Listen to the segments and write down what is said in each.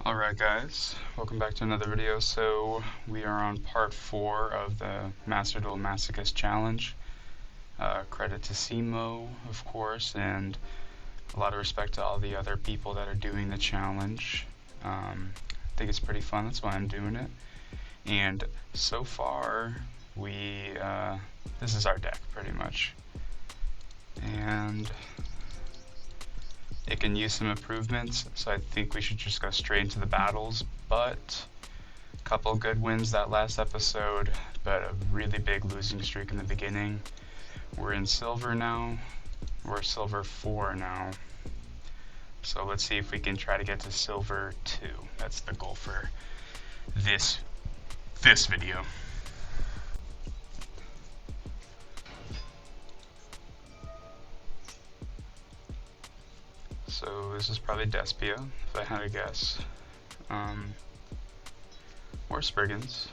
Alright guys, welcome back to another video. So we are on part 4 of the Duel Masochist challenge. Credit to Simo, of course, and a lot of respect to all the other people that are doing the challenge. I think it's pretty fun, that's why I'm doing it. And so far, this is our deck pretty much. And it can use some improvements, so I think we should just go straight into the battles. But a couple good wins that last episode, but a really big losing streak in the beginning. We're in silver now. We're silver 4 now. So let's see if we can try to get to silver 2. That's the goal for this video. So this is probably Despia, if I had to guess. Or Spriggans.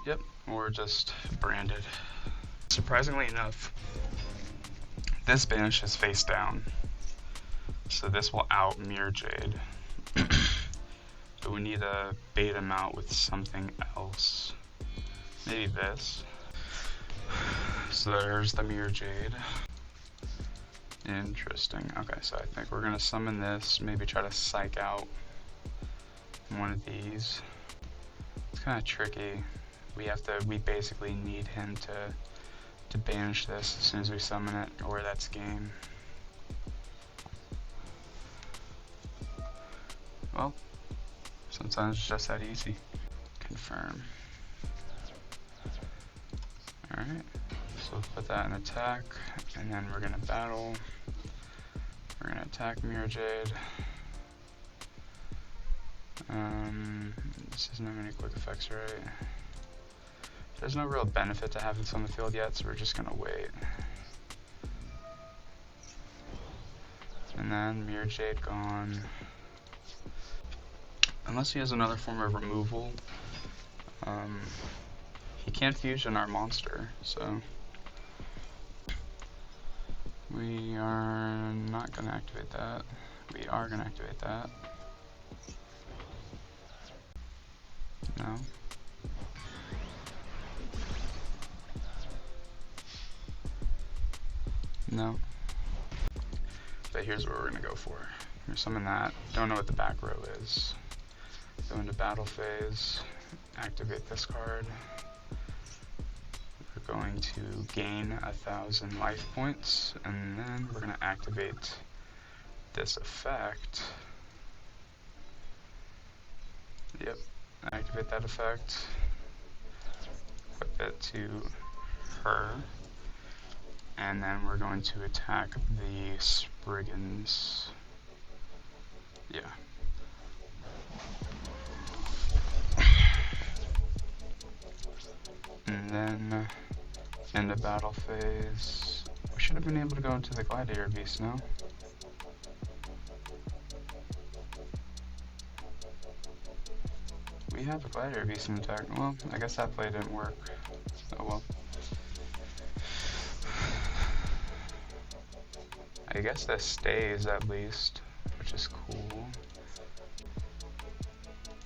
Yep, or just Branded. Surprisingly enough, this banish is face down. So this will out Mirror Jade. But we need to bait him out with something else. Maybe this. So there's the Mirror Jade. Interesting. Okay, so I think we're gonna summon this, maybe try to psych out one of these. It's kind of tricky. We basically need him to banish this as soon as we summon it, or that's game. Well, sometimes it's just that easy. Confirm. Alright, so we'll put that in attack, and then we're gonna battle. We're gonna attack Mirror Jade. This doesn't have any quick effects, right? There's no real benefit to having this on the field yet, so we're just gonna wait. And then Mirror Jade gone. Unless he has another form of removal, he can't fusion our monster, so we are not going to activate that. We are going to activate that. No. No. But here's what we're going to go for. We're going to summon that. Don't know what the back row is. Go into battle phase. Activate this card. We're going to gain 1,000 life points, and then we're going to activate this effect. Yep, activate that effect. Equip it to her, and then we're going to attack the Spriggans. Yeah. And then in the battle phase, we should have been able to go into the Gladiator Beast now. We have a Gladiator Beast in attack. Well, I guess that play didn't work. Oh well. I guess this stays at least, which is cool.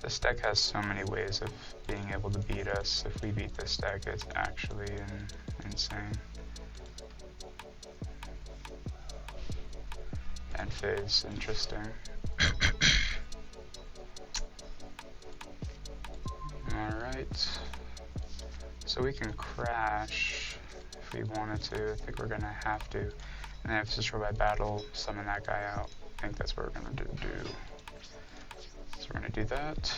This deck has so many ways of being able to beat us. If we beat this deck, it's actually insane. End phase, interesting. Alright. So we can crash if we wanted to. I think we're gonna have to. And then if it's destroy by battle, summon that guy out. I think that's what we're gonna do. So we're going to do that,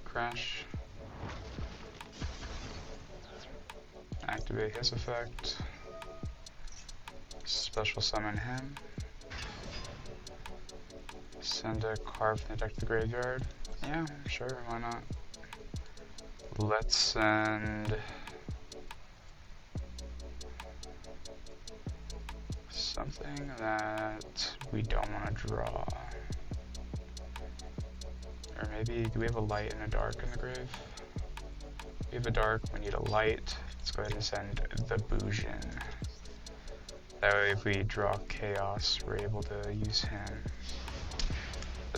crash, activate his effect, special summon him, send a card from the deck to the graveyard. Yeah, sure, why not? Let's send something that we don't want to draw. Or maybe, do we have a light and a dark in the grave? We have a dark, we need a light. Let's go ahead and send the Bujin. That way if we draw Chaos, we're able to use him.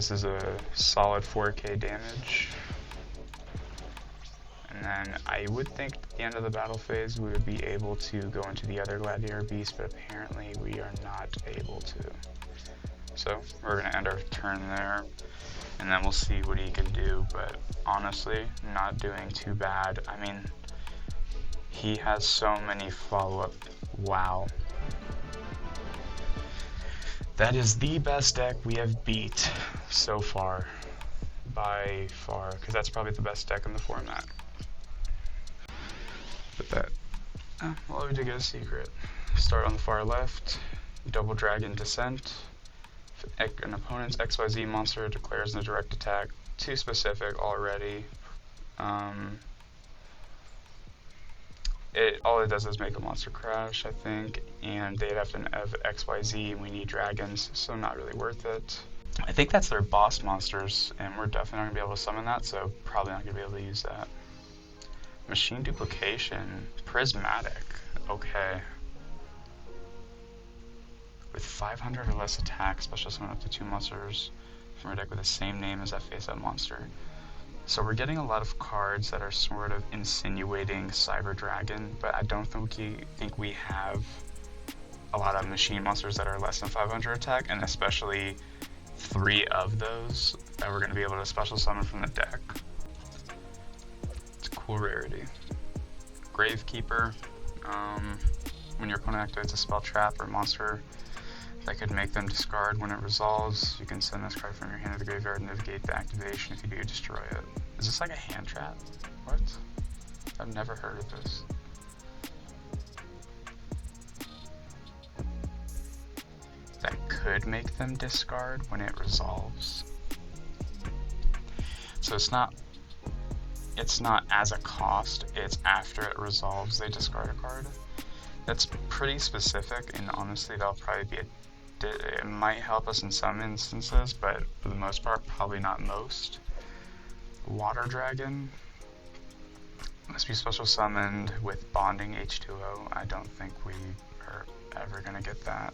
This is a solid 4k damage. And then I would think at the end of the battle phase we would be able to go into the other gladiator beast, but apparently we are not able to. So we're going to end our turn there, and then we'll see what he can do, but honestly, not doing too bad. I mean, he has so many follow-up. Wow. That is the best deck we have beat so far, by far, because that's probably the best deck in the format. But that, well, we did get a secret. Start on the far left, Double Dragon Descent. If an opponent's XYZ monster declares a direct attack, too specific already. All it does is make a monster crash, I think, and they'd have to have XYZ, and we need dragons, so not really worth it. I think that's their boss monsters, and we're definitely not going to be able to summon that, so probably not going to be able to use that. Machine Duplication, Prismatic, okay. With 500 or less attack, special summon up to 2 monsters from your deck with the same name as that face-up monster. So we're getting a lot of cards that are sort of insinuating Cyber Dragon, but I don't think we have a lot of machine monsters that are less than 500 attack, and especially 3 of those that we're going to be able to special summon from the deck. It's a cool rarity. Gravekeeper, when your opponent activates a spell, trap, or monster that could make them discard when it resolves, you can send this card from your hand to the graveyard and negate the activation. If you do, destroy it. Is this like a hand trap? What? I've never heard of this. That could make them discard when it resolves. So it's not as a cost, it's after it resolves they discard a card. That's pretty specific, and honestly that'll probably be it might help us in some instances, but for the most part, probably not most. Water Dragon must be special summoned with bonding H2O. I don't think we are ever gonna get that.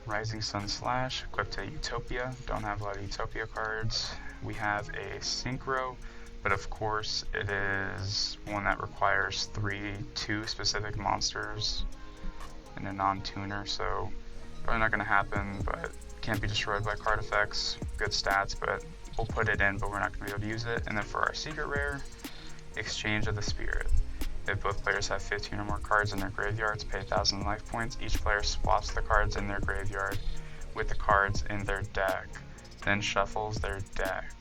Rising Sun Slash, equipped to Utopia. Don't have a lot of Utopia cards. We have a Synchro, but of course it is one that requires 2 specific monsters and a non-tuner, so probably not going to happen, but can't be destroyed by card effects. Good stats, but we'll put it in, but we're not going to be able to use it. And then for our secret rare, Exchange of the Spirit. If both players have 15 or more cards in their graveyards, pay 1,000 life points. Each player swaps the cards in their graveyard with the cards in their deck, then shuffles their deck.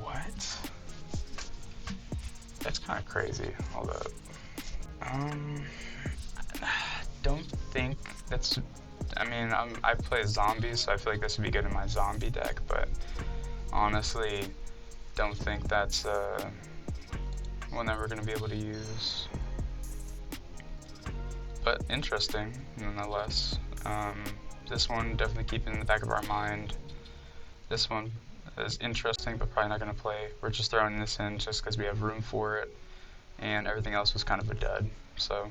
What? That's kind of crazy. Hold up. Don't think that's... I mean, I play zombies, so I feel like this would be good in my zombie deck, but honestly, don't think that's one that we're going to be able to use. But interesting, nonetheless. This one, definitely keep in the back of our mind. This one is interesting, but probably not going to play. We're just throwing this in just because we have room for it, and everything else was kind of a dud, so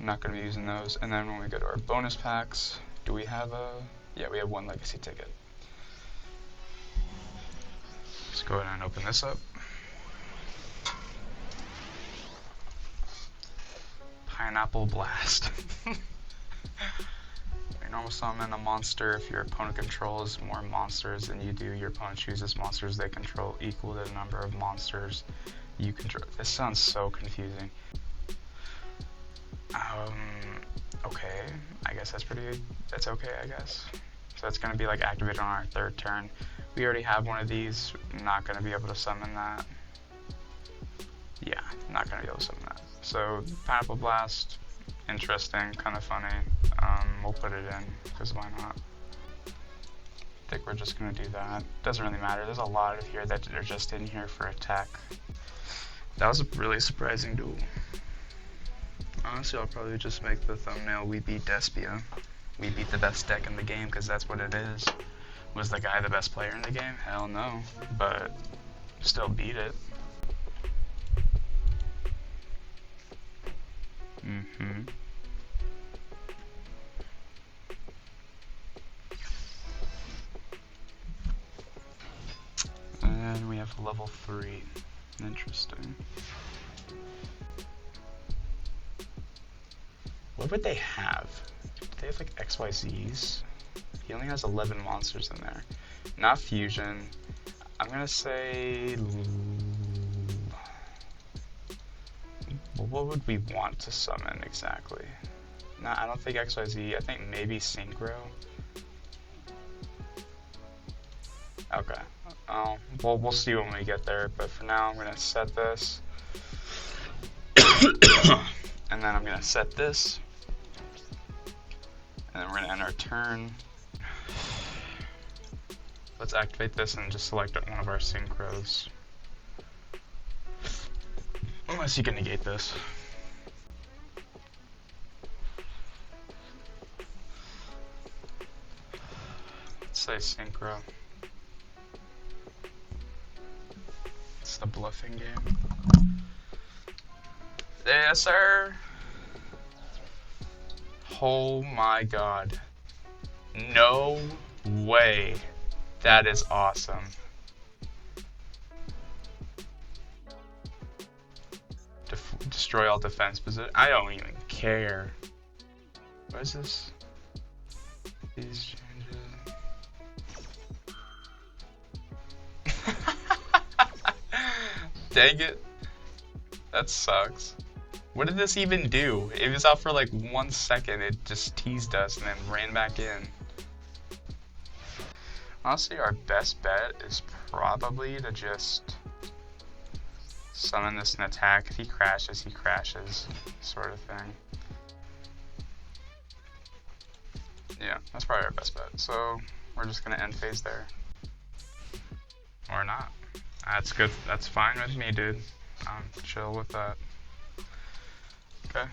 I'm not going to be using those. And then when we go to our bonus packs, do we have a... Yeah, we have 1 legacy ticket. Let's go ahead and open this up. Pineapple Blast. You normal summon a monster if your opponent controls more monsters than you do. Your opponent chooses monsters they control equal to the number of monsters you control. This sounds so confusing. Okay, I guess that's okay, I guess. So that's going to be like activated on our 3rd turn. We already have one of these, not going to be able to summon that. Yeah, not going to be able to summon that. So, Pineapple Blast, interesting, kind of funny. We'll put it in, because why not? I think we're just going to do that. Doesn't really matter, there's a lot of here that are just in here for attack. That was a really surprising duel. Honestly, I'll probably just make the thumbnail, we beat Despia. We beat the best deck in the game, because that's what it is. Was the guy the best player in the game? Hell no. But, still beat it. only have level 3. Interesting. What would they have? Do they have like XYZs? He only has 11 monsters in there. Not fusion. I'm gonna say... What would we want to summon exactly? No, I don't think XYZ. I think maybe Synchro. Okay. Well, we'll see when we get there, but for now I'm gonna set this. And then I'm gonna set this. And then we're gonna end our turn. Let's activate this and just select one of our synchros. Unless you can negate this. Let's say synchro. It's the bluffing game. Yes, sir. Oh my god. No way. That is awesome. Destroy all defense position. I don't even care. What is this? These changes. Dang it. That sucks. What did this even do? It was out for like 1 second. It just teased us and then ran back in. Honestly, our best bet is probably to just summon this and attack. If he crashes, sort of thing. Yeah, that's probably our best bet. So we're just gonna end phase there. Or not. That's good. That's fine with me, dude. I'm chill with that. Okay.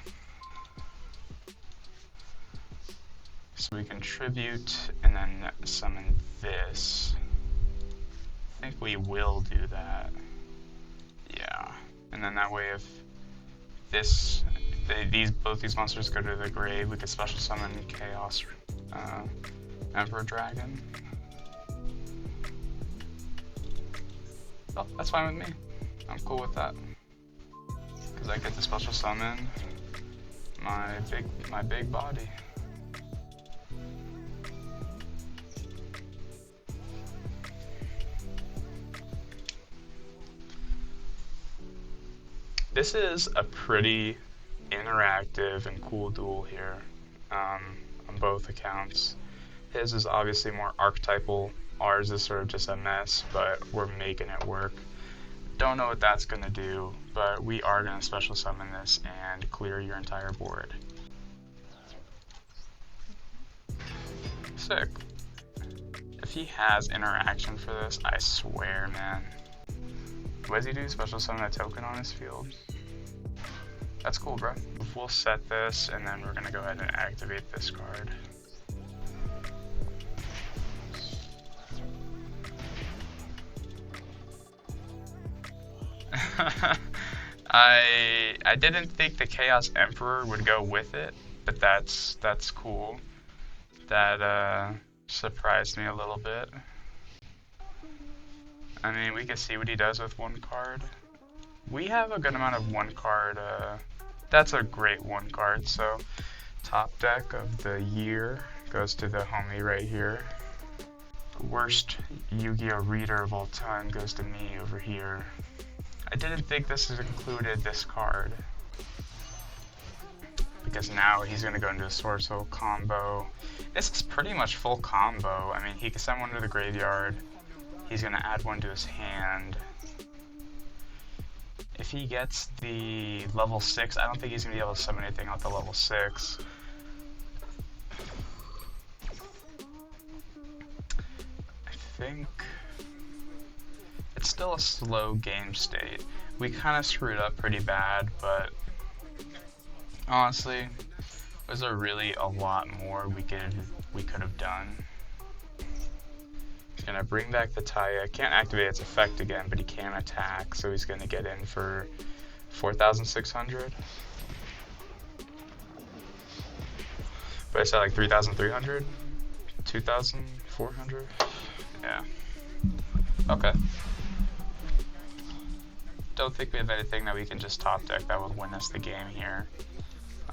So we can tribute and then summon this. I think we will do that. Yeah. And then that way if both these monsters go to the grave, we could special summon Chaos Emperor Dragon. Oh, that's fine with me. I'm cool with that. Because I get to special summon my big body. This is a pretty interactive and cool duel here on both accounts. His is obviously more archetypal, ours is sort of just a mess, but we're making it work. Don't know what that's going to do, but we are going to special summon this and clear your entire board. Sick. If he has interaction for this, I swear, man. What does he do? Special summon a token on his field? That's cool, bro. We'll set this, and then we're gonna go ahead and activate this card. I didn't think the Chaos Emperor would go with it, but that's cool. That surprised me a little bit. I mean, we can see what he does with one card. We have a good amount of one card. That's a great one card. So, top deck of the year goes to the homie right here. Worst Yu-Gi-Oh! Reader of all time goes to me over here. I didn't think this included this card. Because now he's going to go into a Sword Soul combo. This is pretty much full combo. I mean, he can send one to the graveyard. He's going to add one to his hand. If he gets the level 6, I don't think he's going to be able to summon anything out the level 6. I think it's still a slow game state. We kind of screwed up pretty bad, but honestly, was there really a lot more we could have done? He's gonna bring back the Taya. Can't activate its effect again, but he can attack, so he's gonna get in for 4,600. But I said like 3,300? 2,400? Yeah. Okay. don't think we have anything that we can just top deck that would win us the game here.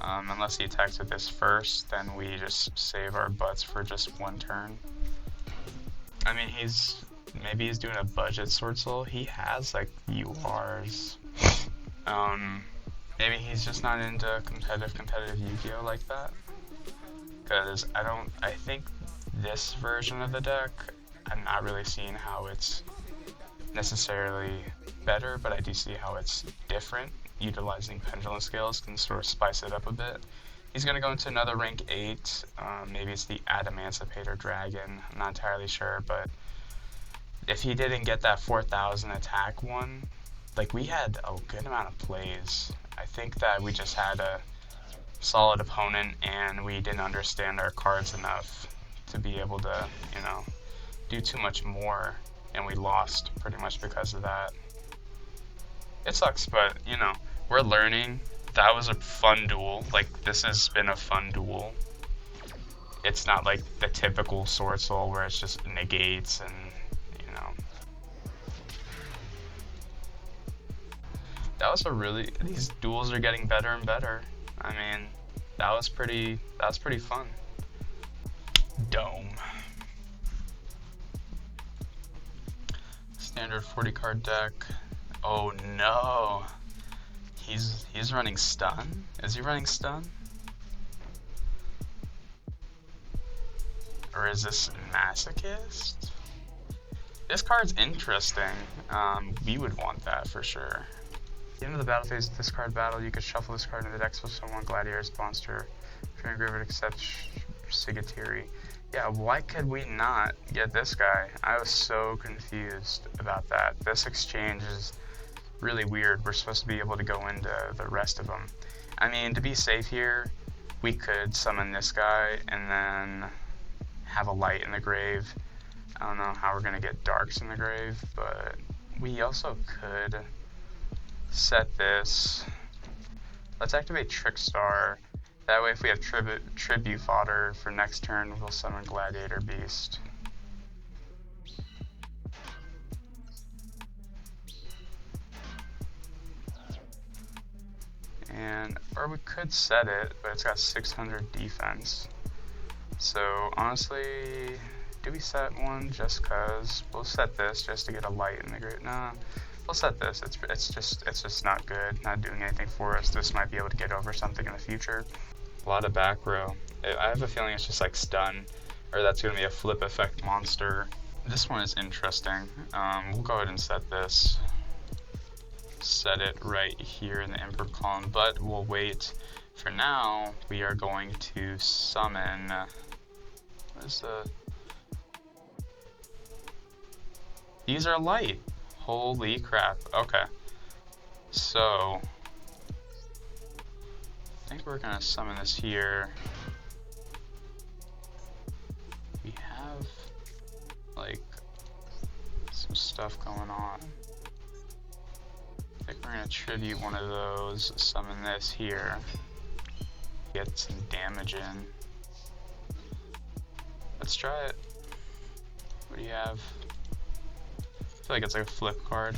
Unless he attacks with this first, then we just save our butts for just one turn. I mean, maybe he's doing a budget Sword Soul. He has like URs. Maybe he's just not into competitive Yu-Gi-Oh like that. Because I think this version of the deck, I'm not really seeing how it's necessarily better, but I do see how it's different. Utilizing pendulum scales can sort of spice it up a bit. He's going to go into another rank 8. Maybe it's the Adamancipator Dragon. I'm not entirely sure, but if he didn't get that 4,000 attack one, like, we had a good amount of plays. I think that we just had a solid opponent and we didn't understand our cards enough to be able to, you know, do too much more, and we lost pretty much because of that. It sucks, but, you know, we're learning. That was a fun duel. Like, this has been a fun duel. It's not like the typical Sword Soul where it's just negates and, you know. That was these duels are getting better and better. I mean, that was pretty fun. Dome. Standard 40 card deck. Oh no. He's running stun? Is he running stun? Or is this Masochist? This card's interesting. We would want that for sure. At the end of the battle phase of this card battle, you could shuffle this card into the deck so someone Gladiator's monster. If you're engraver, accept Sigatiri. Yeah, why could we not get this guy? I was so confused about that. This exchange is really weird. We're supposed to be able to go into the rest of them. I mean, to be safe here, we could summon this guy and then have a light in the grave. I don't know how we're going to get darks in the grave, but we also could set this. Let's activate Trickstar. That way, if we have tribute fodder for next turn, we'll summon Gladiator Beast. Or we could set it, but it's got 600 defense. So honestly, do we set one just cause? We'll set this just to get a light in the grave. Nah, we'll set this. It's just not good. Not doing anything for us. This might be able to get over something in the future. A lot of back row. I have a feeling it's just like stun, or that's gonna be a flip effect monster. This one is interesting. We'll go ahead and set this. Set it right here in the Emperor column, but we'll wait. For now, we are going to summon. What is the? These are light. Holy crap. Okay. So I think we're gonna summon this here. We have like some stuff going on. I think we're gonna tribute one of those, summon this here, get some damage in. Let's try it. What do you have? I feel like it's like a flip card.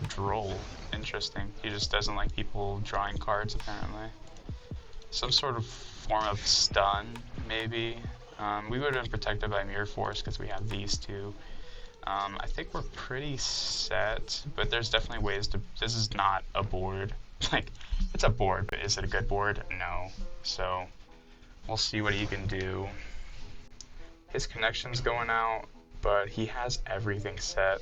Droll. Interesting. He just doesn't like people drawing cards, apparently. Some sort of form of stun, maybe. We would have been protected by Mirror Force because we have these two. I think we're pretty set, but there's definitely ways to. This is not a board. Like, it's a board, but is it a good board? No. So, we'll see what he can do. His connection's going out, but he has everything set.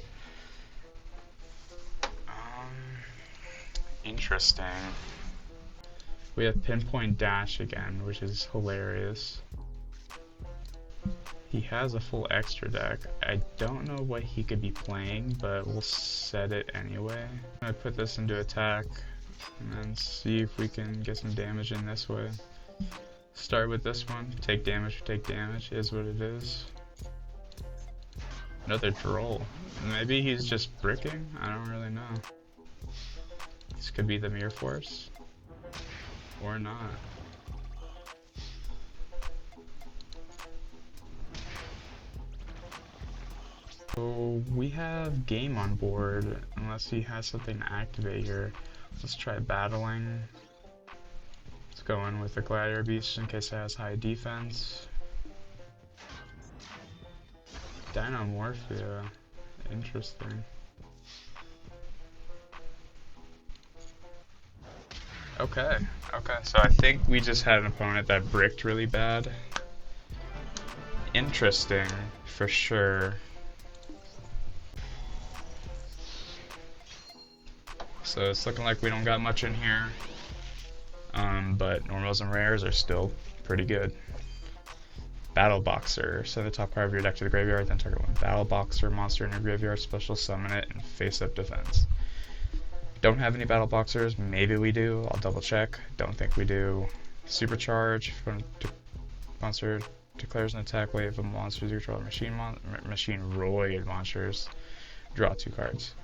Interesting. We have Pinpoint Dash again, which is hilarious. He has a full extra deck. I don't know what he could be playing, but we'll set it anyway. I'm gonna put this into attack and then see if we can get some damage in this way. Start with this one. Take damage, is what it is. Another Droll. Maybe he's just bricking? I don't really know. This could be the Mirror Force. Or not. So we have game on board, unless he has something to activate here. Let's try battling. Let's go in with the Gladiator Beast in case it has high defense. Dynamorphia. Interesting. Okay, so I think we just had an opponent that bricked really bad. Interesting, for sure. So it's looking like we don't got much in here. But normals and rares are still pretty good. Battle Boxer. Send the top card of your deck to the graveyard, then target one Battle Boxer monster in your graveyard, special summon it, and face up defense. Don't have any Battle Boxers. Maybe we do. I'll double check. Don't think we do. Supercharge. Monster declares an attack wave of monsters you control. Machine Roid monsters. Draw 2 cards.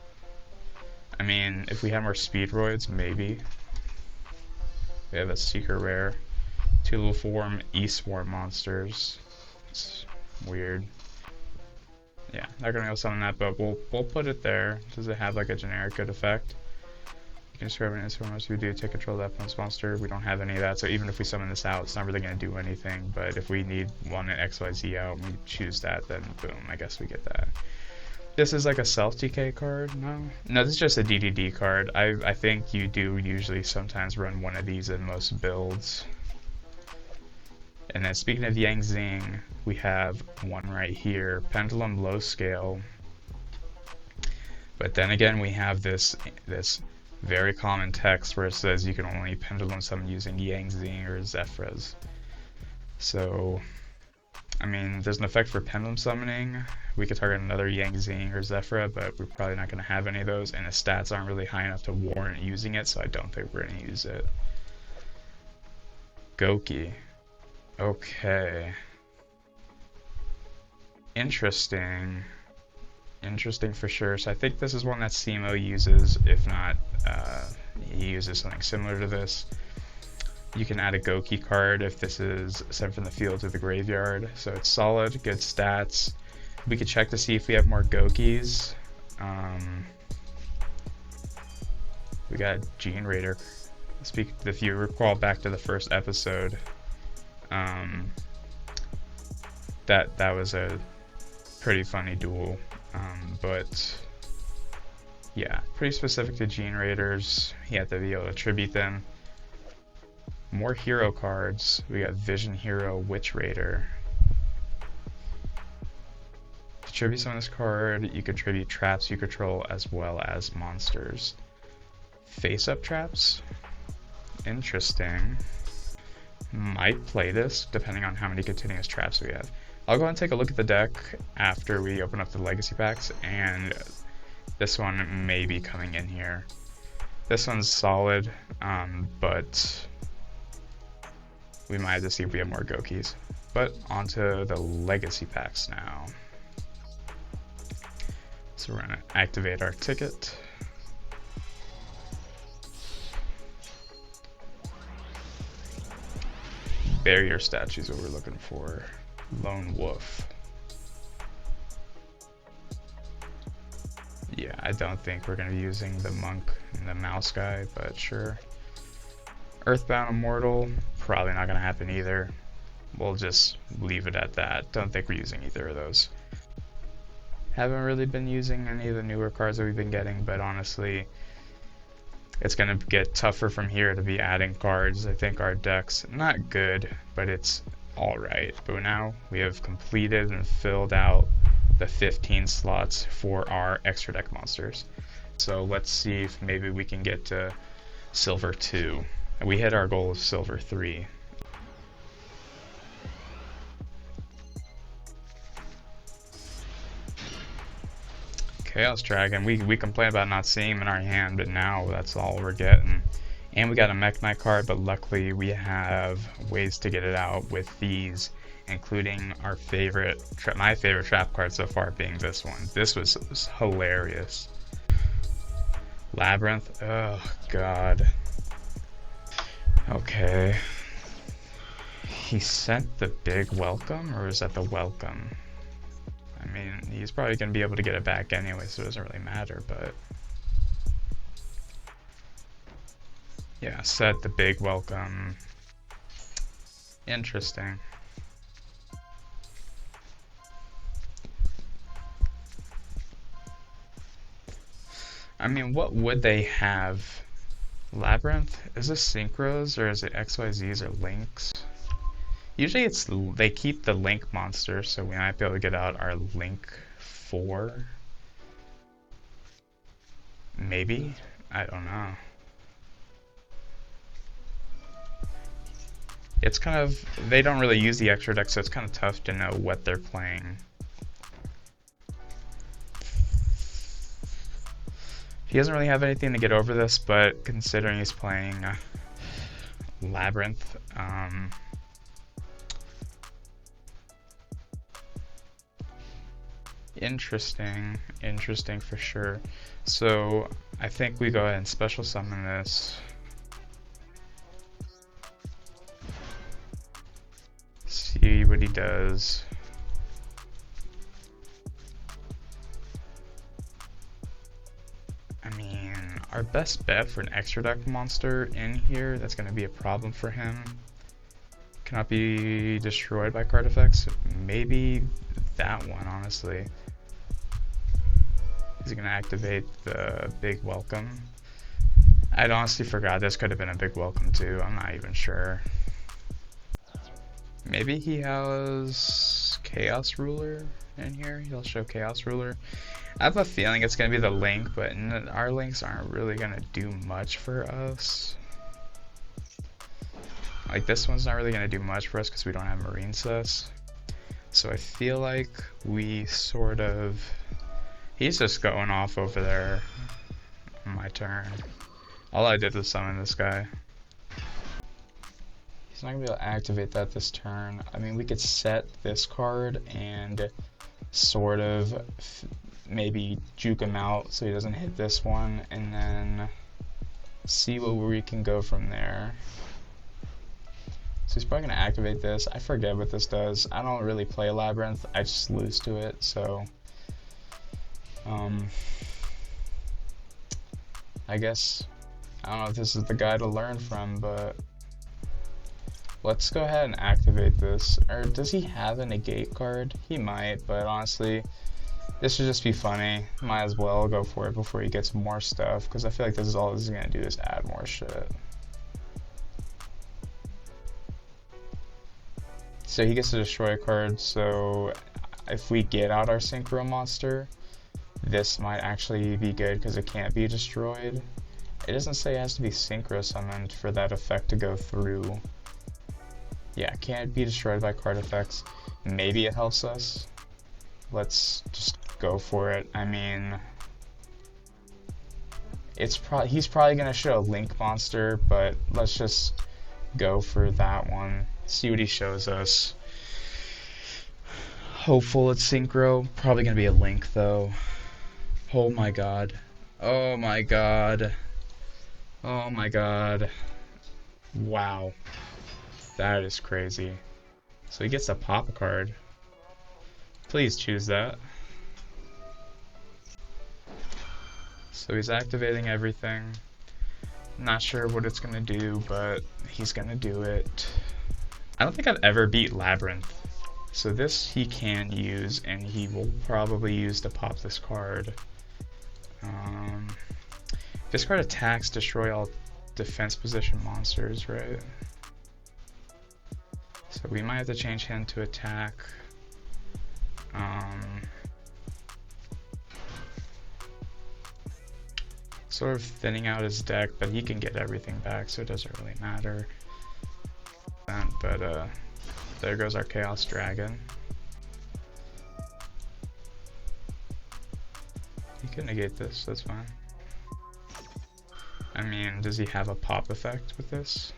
I mean, if we have more Speed Roids, maybe. We have a Seeker Rare. 2 level form E-Swarm monsters. It's weird. Yeah, not gonna go summon that, but we'll put it there. Does it have like a generic good effect? You can describe an instant monster we do take control of that opponent's monster. We don't have any of that, so even if we summon this out, it's not really gonna do anything. But if we need one XYZ out and we choose that, then boom, I guess we get that. This is like a self-DK card? No, this is just a DDD card. I think you do usually sometimes run one of these in most builds. And then speaking of Yang Zing, we have one right here, Pendulum Low Scale. But then again, we have this very common text where it says you can only Pendulum summon using Yang Zing or Zephrys. So, I mean, there's an effect for Pendulum summoning. We could target another Yang Zing or Zephyra, but we're probably not going to have any of those, and the stats aren't really high enough to warrant using it, so I don't think we're going to use it. Goki. Okay. Interesting. Interesting for sure. So I think this is one that Simo uses. If not, he uses something similar to this. You can add a Goki card if this is sent from the field to the graveyard. So it's solid, good stats. We could check to see if we have more Gokis. We got Gene Raider. If you recall back to the first episode, that was a pretty funny duel, but yeah, pretty specific to Gene Raiders. You have to be able to tribute them. More hero cards. We got Vision Hero, Witch Raider. To tribute summon this card, you can tribute traps you control as well as monsters. Face up traps? Interesting. Might play this depending on how many continuous traps we have. I'll go ahead and take a look at the deck after we open up the legacy packs, and this one may be coming in here. This one's solid, but we might have to see if we have more Gokis. But onto the legacy packs now. So we're gonna activate our ticket. Barrier statue is what we're looking for. Lone Wolf. Yeah, I don't think we're gonna be using the monk and the mouse guy, but sure. Earthbound Immortal, probably not gonna happen either. We'll just leave it at that. Don't think we're using either of those. Haven't really been using any of the newer cards that we've been getting, but honestly, it's going to get tougher from here to be adding cards. I think our deck's not good, but it's alright. But now we have completed and filled out the 15 slots for our extra deck monsters. So let's see if maybe we can get to Silver 2. We hit our goal of Silver 3. Chaos Dragon, we complain about not seeing him in our hand, but now that's all we're getting. And we got a Mech Knight card, but luckily we have ways to get it out with these, including our favorite, my favorite trap card so far being this one. This was hilarious. Labyrinth, oh god. Okay. He sent the big welcome, or is that the welcome? I mean, he's probably going to be able to get it back anyway, so it doesn't really matter, but... Yeah, set the big welcome. Interesting. I mean, what would they have? Labyrinth? Is this synchros or is it XYZs or links? Usually it's they keep the link monster, so we might be able to get out our link 4. Maybe? I don't know. It's kind of, they don't really use the extra deck, so it's kind of tough to know what they're playing. He doesn't really have anything to get over this, but considering he's playing Labyrinth, interesting for sure. So I think we go ahead and special summon this. See what he does. I mean, our best bet for an extra deck monster in here that's going to be a problem for him cannot be destroyed by card effects. Maybe that one, honestly. Is he going to activate the big welcome? I'd honestly forgot this could have been a big welcome too. I'm not even sure. Maybe he has Chaos Ruler in here. He'll show Chaos Ruler. I have a feeling it's going to be the link, but our links aren't really going to do much for us. Like, this one's not really going to do much for us because we don't have Marine Cess. So I feel like we sort of... He's just going off over there on my turn. All I did was summon this guy. He's not going to be able to activate that this turn. I mean, we could set this card and sort of maybe juke him out so he doesn't hit this one, and then see where we can go from there. So he's probably going to activate this. I forget what this does. I don't really play Labyrinth. I just lose to it, so... I guess... I don't know if this is the guy to learn from, but... Let's go ahead and activate this. Or does he have a negate card? He might, but honestly, this should just be funny. Might as well go for it before he gets more stuff, because I feel like this is all this is going to do is add more shit. So he gets to destroy a card, so if we get out our Synchro monster, this might actually be good because it can't be destroyed. It doesn't say it has to be Synchro summoned for that effect to go through. Yeah, it can't be destroyed by card effects. Maybe it helps us. Let's just go for it. I mean, he's probably gonna show a Link monster, but let's just go for that one. See what he shows us. Hopeful it's Synchro. Probably gonna be a Link though. Oh my god. Oh my god. Oh my god. Wow. That is crazy. So he gets to pop a card. Please choose that. So he's activating everything. Not sure what it's gonna do, but he's gonna do it. I don't think I've ever beat Labyrinth. So this he can use, and he will probably use to pop this card. This card attacks, destroy all defense position monsters, right? So we might have to change him to attack. Sort of thinning out his deck, but he can get everything back, so it doesn't really matter. But there goes our Chaos Dragon. He can negate this, that's fine. I mean, does he have a pop effect with this?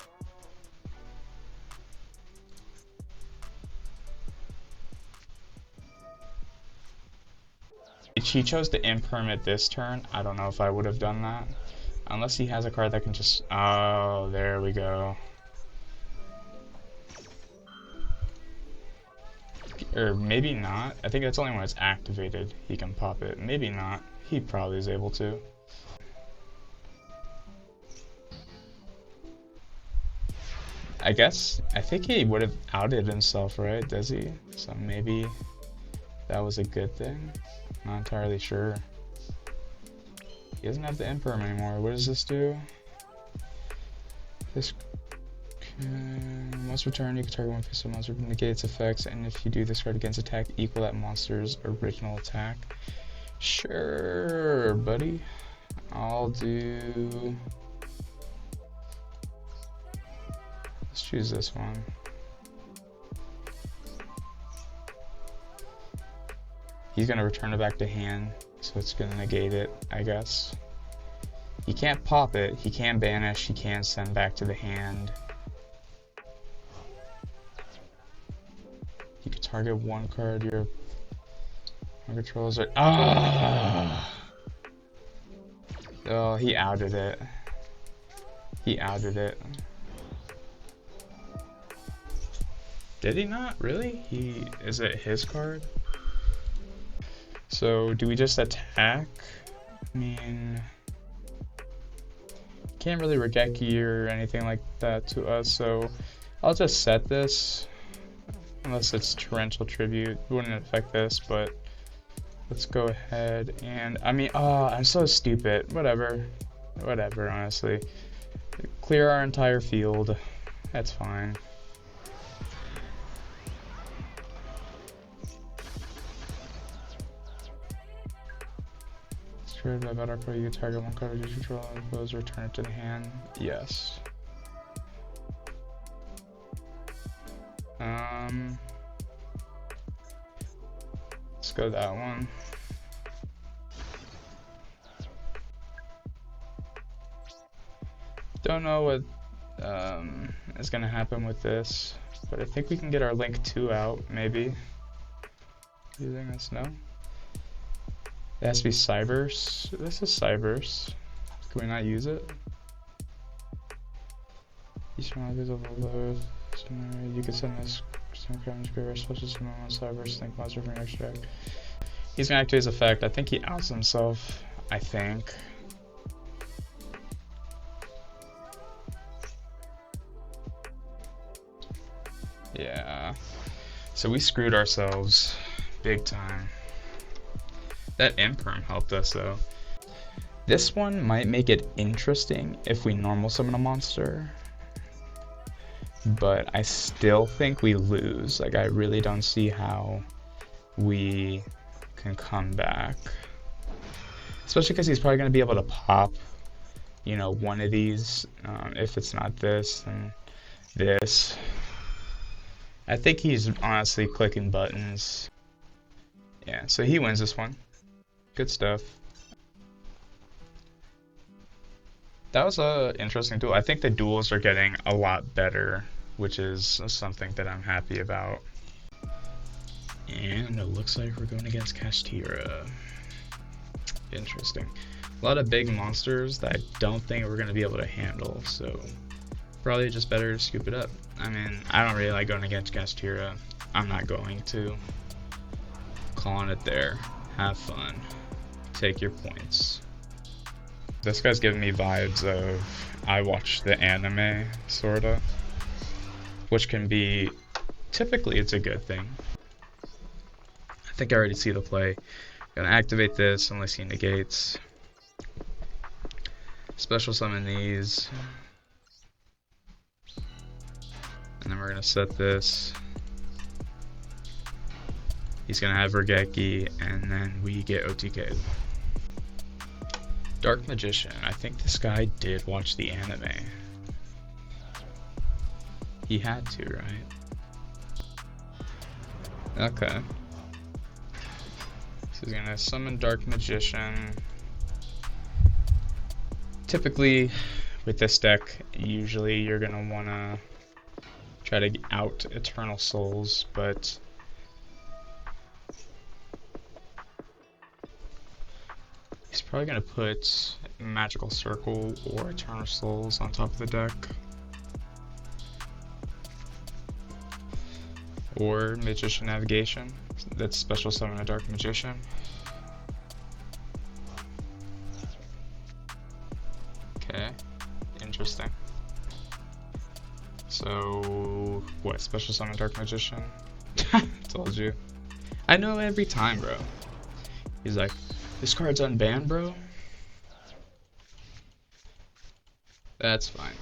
He chose to impermit this turn. I don't know if I would have done that. Unless he has a card that can just... Oh, there we go. or maybe not. I think that's only when it's activated he can pop it. Maybe not. He probably is able to. I think he would have outed himself, right? Does he? So maybe that was a good thing. Not entirely sure. He doesn't have the imperm anymore. What does this do? This once returned, you can target one face of monster, negate its effects, and if you do this card against attack, equal that monster's original attack. Sure, buddy. I'll do. Let's choose this one. He's gonna return it back to hand, so it's gonna negate it, I guess. He can't pop it, he can banish, he can send back to the hand. You can target one card your controls are. Ah! Oh, he outed it. He outed it. Did he not? Really? Is it his card? So do we just attack? I mean, can't really Regeki or anything like that to us, so I'll just set this. Unless it's Torrential Tribute, it wouldn't affect this, but let's go ahead and, I mean, oh, I'm so stupid. Whatever, honestly. Clear our entire field. That's fine. Destroyed by battle card, you can target one card you control and those return it to the hand. Yes. Let's go that one. Don't know what is gonna happen with this, but I think we can get our Link 2 out, maybe. Using this, no? It has to be Cyberse. This is Cyberse. Can we not use it? Each one of these overload. You can send this some kind of spirit special summon on Cyberse, think monster from your extra deck. He's gonna activate his effect. I think he outs himself. I think. Yeah. So we screwed ourselves big time. That imperm helped us though. This one might make it interesting if we normal summon a monster, but I still think we lose. Like, I really don't see how we can come back, especially because he's probably going to be able to pop, you know, one of these. If it's not this, then this. I think he's honestly clicking buttons. Yeah, so he wins this one. Good stuff. That was a interesting duel. I think the duels are getting a lot better, which is something that I'm happy about. And it looks like we're going against Kashtira. Interesting. A lot of big monsters that I don't think we're going to be able to handle, so probably just better to scoop it up. I mean, I don't really like going against Kashtira. I'm not going to. Calling it there. Have fun. Take your points. This guy's giving me vibes of I watch the anime, sorta. Which can be, typically it's a good thing. I think I already see the play. Gonna activate this unless he negates. Special summon these. And then we're gonna set this. He's gonna have Regeki, and then we get OTK. Dark Magician. I think this guy did watch the anime. He had to, right? Okay. So he's gonna summon Dark Magician. Typically, with this deck, usually you're gonna wanna try to out Eternal Souls, but he's probably going to put Magical Circle or Eternal Souls on top of the deck. or Magician Navigation. That's special summon a Dark Magician. Okay, interesting. So, what, special summon Dark Magician? Told you. I know every time, bro. He's like, this card's unbanned, bro? That's fine.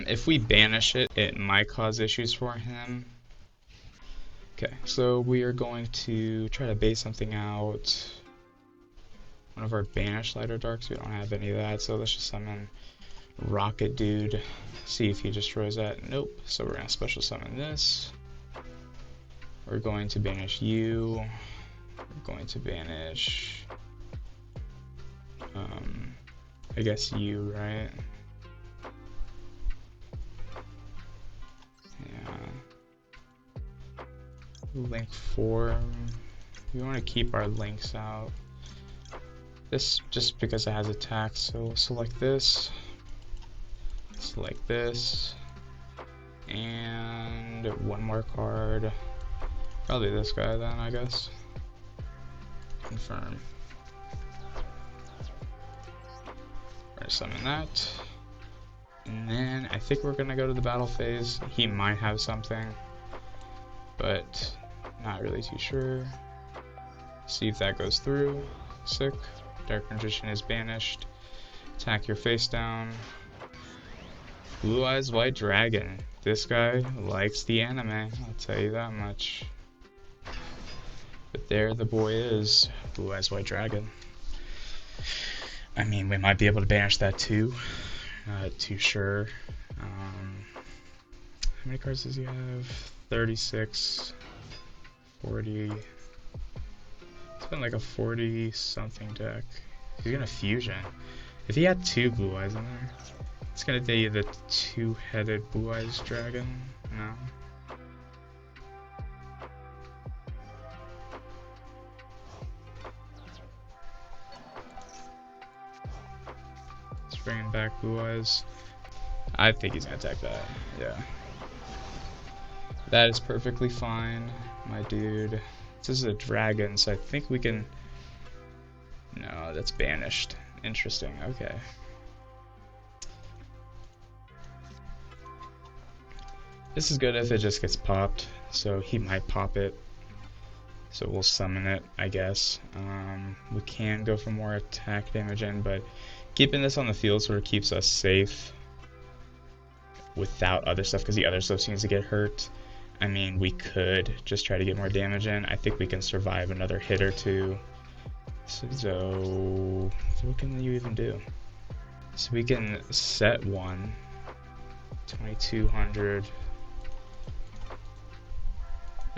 If we banish it, it might cause issues for him. Okay, so we are going to try to base something out. One of our banished lighter darks, we don't have any of that, so let's just summon Rocket Dude. See if he destroys that. Nope. So we're gonna special summon this. We're going to banish you. We're going to banish I guess you, right? Yeah. Link 4. We want to keep our links out. This just because it has attack, so we'll select this. Select this. And one more card. Probably this guy then, I guess. Confirm. We're gonna summon that. And then I think we're gonna go to the battle phase. He might have something, but not really too sure. See if that goes through. Sick. Dark Magician is banished. Attack your face down. Blue Eyes White Dragon. This guy likes the anime, I'll tell you that much. But there the boy is, Blue Eyes White Dragon. I mean, we might be able to banish that too. Not too sure. How many cards does he have? 36, 40. It's been like a 40 something deck. He's gonna fusion. If he had 2 Blue Eyes in there, it's gonna be the 2-headed Blue Eyes Dragon. No. Let's bring him back Blue Eyes. I think he's gonna attack that. Yeah. That is perfectly fine, my dude. This is a dragon, so I think we can... No, that's banished. Interesting, okay. This is good if it just gets popped, so he might pop it. So we'll summon it, I guess. We can go for more attack damage in, but keeping this on the field sort of keeps us safe without other stuff, because the other stuff seems to get hurt. I mean, we could just try to get more damage in. I think we can survive another hit or two. So what can you even do? So we can set one. 2200.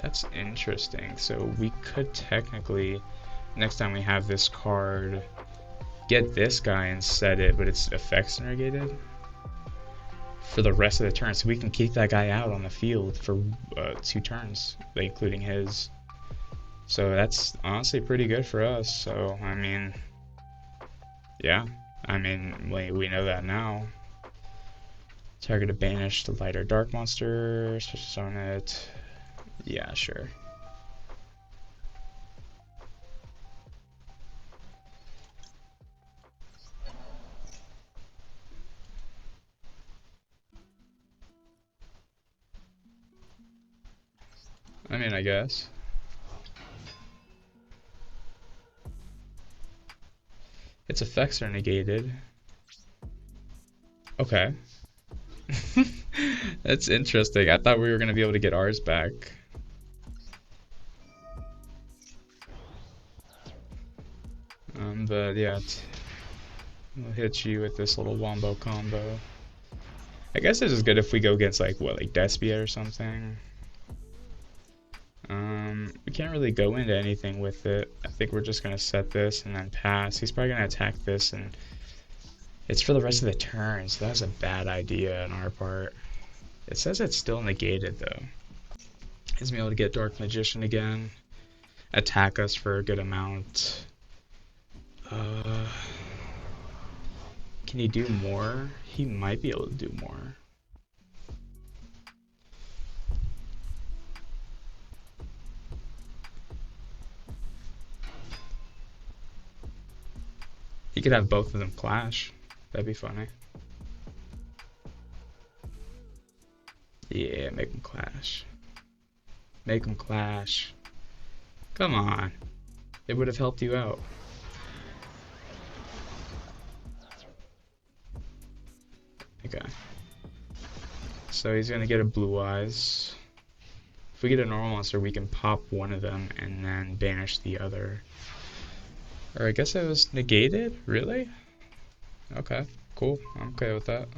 That's interesting. So we could technically, next time we have this card, get this guy and set it, but its effects negated for the rest of the turn, so we can keep that guy out on the field for 2 turns, including his. So that's honestly pretty good for us. So I mean, yeah, I mean we know that now. Target to banish the lighter dark monster. Special summon it. Yeah, sure. I mean, I guess. Its effects are negated. Okay. That's interesting. I thought we were going to be able to get ours back. But yeah, we'll hit you with this little wombo combo. I guess this is good if we go against like Despia or something. We can't really go into anything with it. I think we're just gonna set this and then pass. He's probably gonna attack this, and it's for the rest of the turn, so that's a bad idea on our part. It says it's still negated though. He's gonna be able to get Dark Magician again, attack us for a good amount. Can he do more? He might be able to do more. He could have both of them clash. That'd be funny. Yeah, make them clash. Make them clash. Come on. It would have helped you out. Okay. So he's gonna get a blue eyes. If we get a normal monster, we can pop one of them and then banish the other. Or I guess it was negated? Really? Okay, cool. I'm okay with that.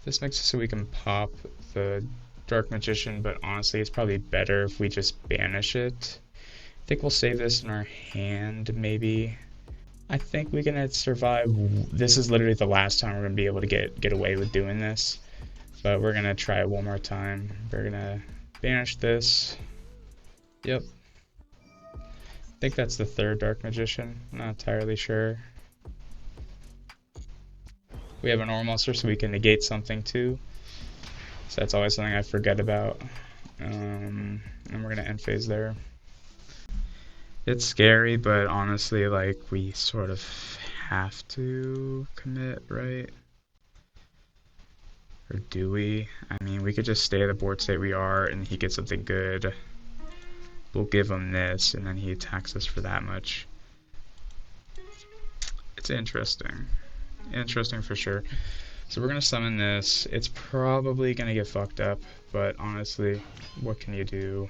This makes it so we can pop the Dark Magician, but honestly, it's probably better if we just banish it. I think we'll save this in our hand, maybe. I think we can survive. This is literally the last time we're going to be able to get away with doing this. But we're going to try it one more time. We're going to banish this. Yep. I think that's the third Dark Magician. I'm not entirely sure. We have a normal monster, so we can negate something too. So that's always something I forget about. And we're gonna end phase there. It's scary, but honestly, like, we sort of have to commit, right? Or do we? I mean, we could just stay at the board state we are, and he gets something good. We'll give him this, and then he attacks us for that much. It's interesting. Interesting for sure. So we're gonna summon this. It's probably gonna get fucked up, but honestly, what can you do?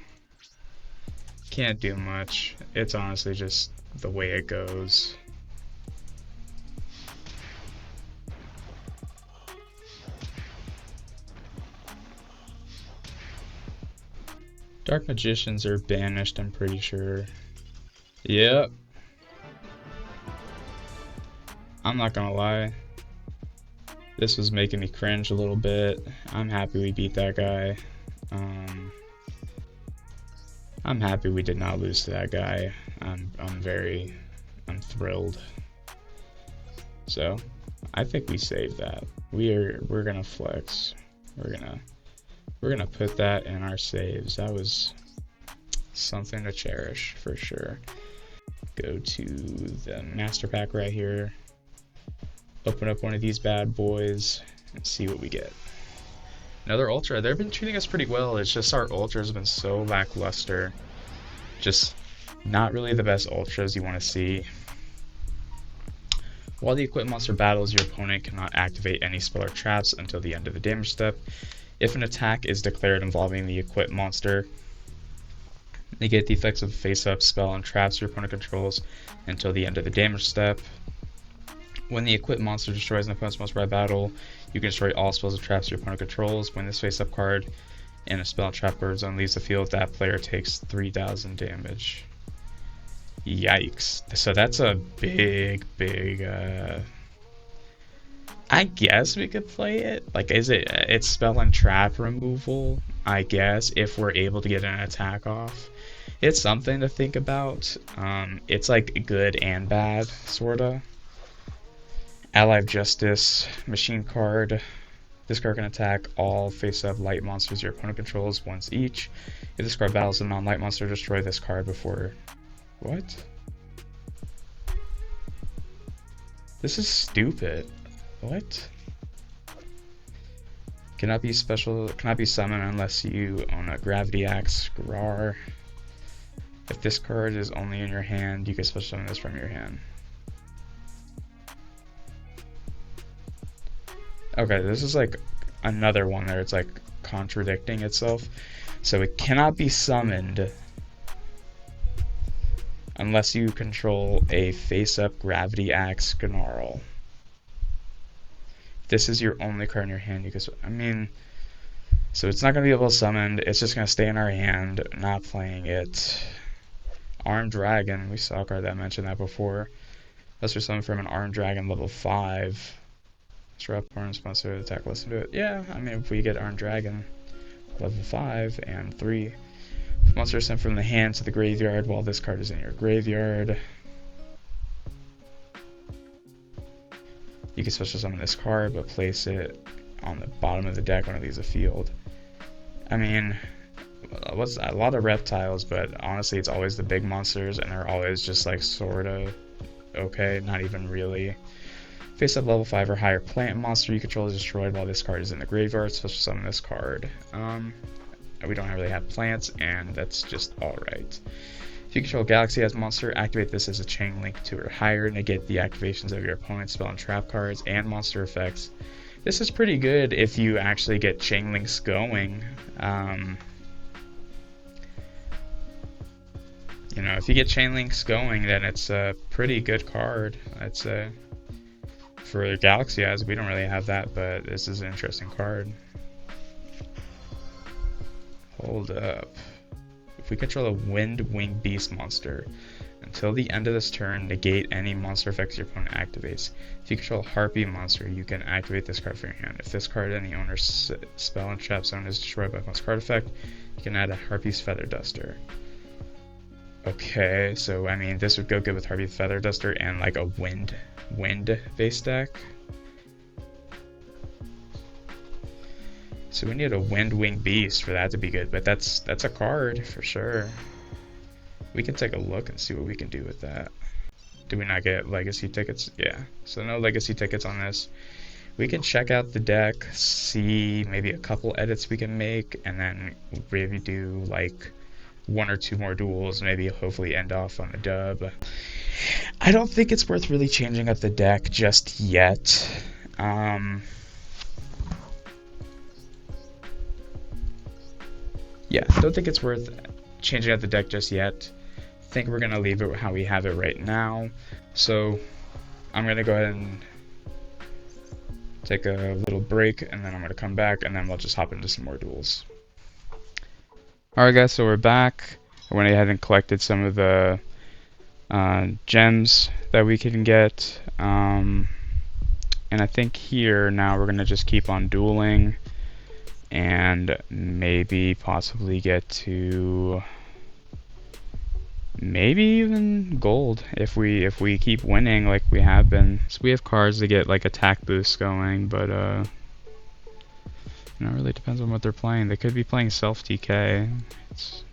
Can't do much. It's honestly just the way it goes. Dark Magicians are banished, I'm pretty sure. Yep. I'm not gonna lie. This was making me cringe a little bit. I'm happy we beat that guy. I'm happy we did not lose to that guy. I'm thrilled. So, I think we saved that. We're gonna flex. We're gonna put that in our saves. That was something to cherish for sure. Go to the master pack right here. Open up one of these bad boys and see what we get. Another ultra. They've been treating us pretty well. It's just our ultras have been so lackluster. Just not really the best ultras you want to see. While the equipped monster battles, your opponent cannot activate any spell or traps until the end of the damage step. If an attack is declared involving the equipped monster, negate the effects of face-up, spell, and traps your opponent controls until the end of the damage step. When the equipped monster destroys an opponent's monster by battle, you can destroy all spells and traps your opponent controls. When this face-up card in a spell and trap guard zone leaves the field, that player takes 3,000 damage. Yikes. So that's a big, I guess we could play it. Like, it's spell and trap removal, I guess, if we're able to get an attack off. It's something to think about. It's like good and bad, sorta. Ally of Justice, machine card. This card can attack all face-up light monsters your opponent controls once each. If this card battles a non-light monster, destroy this card before... What? This is stupid. What? Cannot be summoned unless you own a Gravity Axe, Grar. If this card is only in your hand, you can special summon this from your hand. Okay, this is like another one there. It's like contradicting itself. So it cannot be summoned unless you control a face-up Gravity Axe Gnarl. If this is your only card in your hand, you can... I mean... So it's not going to be able to summon. It's just going to stay in our hand, not playing it. Armed Dragon. We saw a card that mentioned that before. Let's summon from an Armed Dragon level 5. Disrupt opponent's monster attack. Listen to it. Yeah, I mean, if we get Armed Dragon level 5 and 3. Monster sent from the hand to the graveyard while this card is in your graveyard. You can special summon this card, but place it on the bottom of the deck when it leaves the field. I mean, what's a lot of reptiles, but honestly, it's always the big monsters, and they're always just like sorta okay, not even really. Face up level 5 or higher plant monster you control is destroyed while this card is in the graveyard, so summon this card. We don't really have plants, and that's just alright. If you control Galaxy as a monster, activate this as a chain link 2 or higher, negate the activations of your opponent's spell and trap cards and monster effects. This is pretty good if you actually get chain links going. You know, if you get chain links going, then it's a pretty good card. It's a for Galaxy Eyes, we don't really have that, but this is an interesting card. Hold up. If we control a Wind Wing Beast monster, until the end of this turn, negate any monster effects your opponent activates. If you control a Harpy monster, you can activate this card from your hand. If this card in the owner's spell and trap zone is destroyed by most card effect, you can add a Harpy's Feather Duster. Okay, so I mean, this would go good with Harpy's Feather Duster and like a wind base deck. So we need a Wind Wing Beast for that to be good, but that's a card for sure. We can take a look and see what we can do with that. Do we not get legacy tickets? Yeah, so no legacy tickets on this. We can check out the deck, see maybe a couple edits we can make, and then maybe do like 1 or 2 more duels, maybe hopefully end off on a dub. I don't think it's worth really changing up the deck just yet. Yeah, don't think it's worth changing up the deck just yet. Think we're gonna leave it how we have it right now. So I'm gonna go ahead and take a little break, and then I'm gonna come back, and then we'll just hop into some more duels. Alright guys, so we're back. I went ahead and collected some of the gems that we can get. And I think here now we're going to just keep on dueling and maybe possibly get to maybe even gold if we keep winning like we have been. So we have cards to get like attack boosts going, but you know, it really depends on what they're playing. They could be playing self TK. It's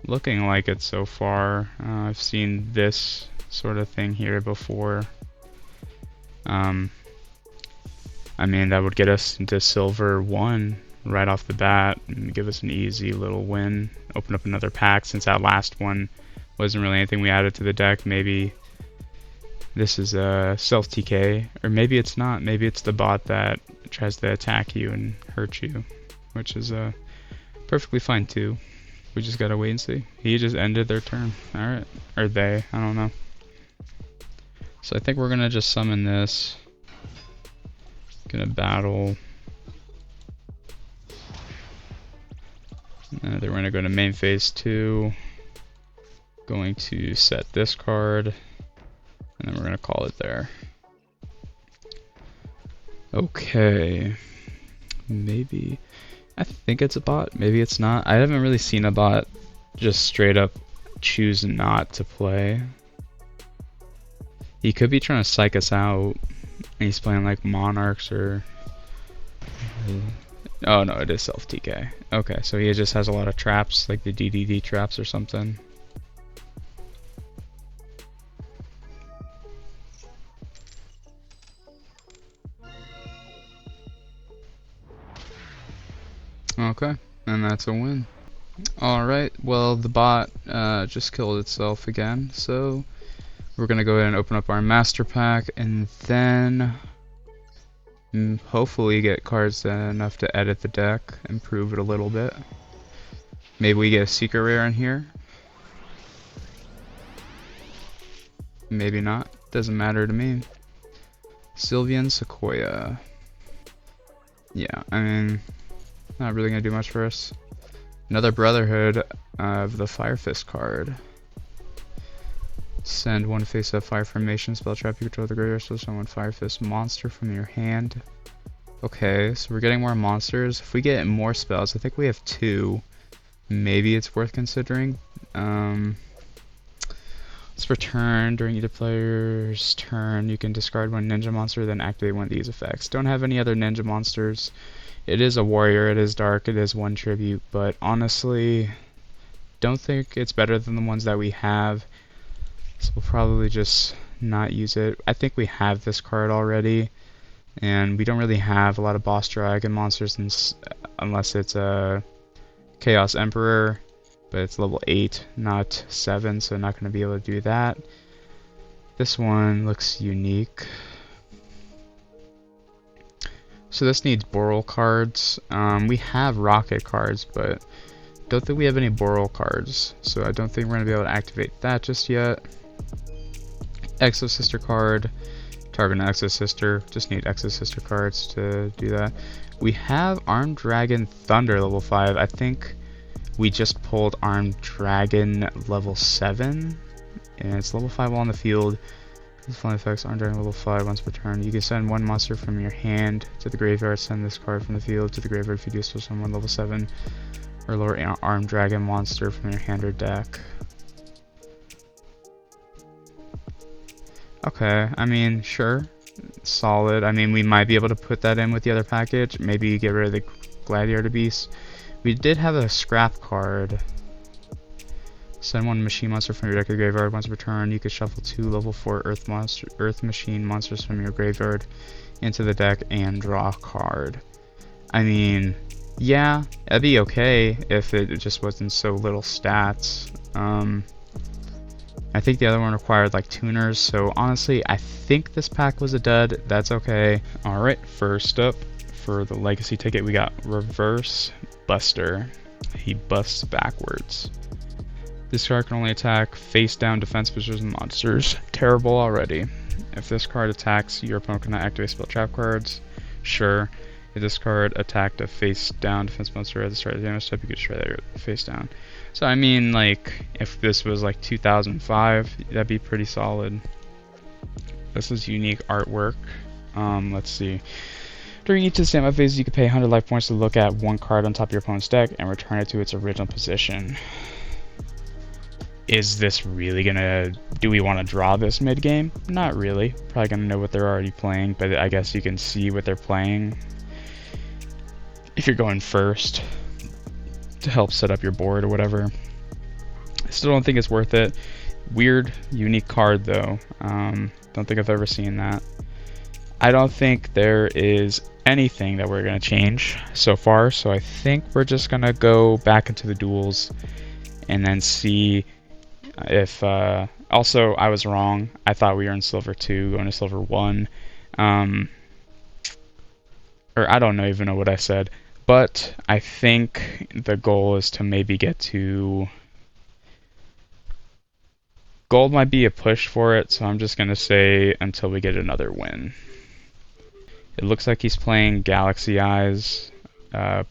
looking like it so far. I've seen this sort of thing here before. I mean, that would get us into silver 1 right off the bat and give us an easy little win. Open up another pack since that last one wasn't really anything we added to the deck. Maybe this is a self TK, or maybe it's not. Maybe it's the bot that tries to attack you and hurt you, which is perfectly fine too. We just gotta wait and see. He just ended their turn. Alright. Or they. I don't know. So I think we're gonna just summon this. Gonna battle. Then we're gonna go to main phase 2. Going to set this card. And then we're gonna call it there. Okay. Maybe. I think it's a bot. Maybe it's not. I haven't really seen a bot just straight up choose not to play. He could be trying to psych us out. He's playing like Monarchs or... Oh no, it is self TK. Okay, so he just has a lot of traps, like the DDD traps or something. Okay, and that's a win. Alright, well the bot just killed itself again, so we're gonna go ahead and open up our master pack and then hopefully get cards enough to edit the deck, improve it a little bit. Maybe we get a secret rare in here. Maybe not, doesn't matter to me. Sylvian Sequoia. Yeah, I mean, not really gonna do much for us. Another Brotherhood of the Fire Fist card. Send 1 face-up fire formation spell trap you control the graveyard, so summon 1 Fire Fist monster from your hand. Okay, so we're getting more monsters. If we get more spells, I think we have 2. Maybe it's worth considering. Let's return during either player's turn. You can discard 1 ninja monster, then activate 1 of these effects. Don't have any other ninja monsters. It is a warrior, it is dark, it is 1 tribute, but honestly, don't think it's better than the ones that we have. So we'll probably just not use it. I think we have this card already, and we don't really have a lot of boss dragon monsters unless it's a Chaos Emperor, but it's level 8, not 7, so not going to be able to do that. This one looks unique. So this needs Boral cards. We have Rocket cards, but don't think we have any Boral cards, so I don't think we're going to be able to activate that just yet. Exo Sister card. Target an Exo Sister. Just need Exo Sister cards to do that. We have Armed Dragon Thunder level 5. I think we just pulled Armed Dragon level 7. And it's level 5 while on the field. Flying effects, Armed Dragon level 5 once per turn. You can send one monster from your hand to the graveyard. Send this card from the field to the graveyard if you do so. Summon level 7 or lower Armed Dragon monster from your hand or deck. Okay, I mean, sure. Solid. I mean, we might be able to put that in with the other package. Maybe get rid of the Gladiator Beast. We did have a scrap card. Send one machine monster from your deck to the graveyard once per turn. You could shuffle 2 level 4 Earth Machine monsters from your graveyard into the deck and draw a card. I mean, yeah, that'd be okay if it just wasn't so little stats. I think the other one required like tuners, so honestly, I think this pack was a dud. That's okay. Alright, first up for the legacy ticket, we got Reverse Buster. He busts backwards. This card can only attack face down defense position monsters. Terrible already. If this card attacks, your opponent cannot activate spell trap cards. Sure. If this card attacked a face down defense monster at the start of the damage step, you could destroy that face down. So I mean, like, if this was like 2005, that'd be pretty solid. This is unique artwork. Let's see. During each of the standby phases, you can pay 100 life points to look at one card on top of your opponent's deck and return it to its original position. Is this really gonna... do we want to draw this mid-game? Not really. Probably gonna know what they're already playing, but I guess you can see what they're playing if you're going first to help set up your board or whatever. I still don't think it's worth it. Weird, unique card though. Don't think I've ever seen that. I don't think there is anything that we're gonna change so far, so I think we're just gonna go back into the duels and then see if also I was wrong. I thought we were in silver 2 going to silver 1, or I don't even know what I said, but I think the goal is to maybe get to gold. Might be a push for it, so I'm just gonna say until we get another win. It looks like he's playing Galaxy Eyes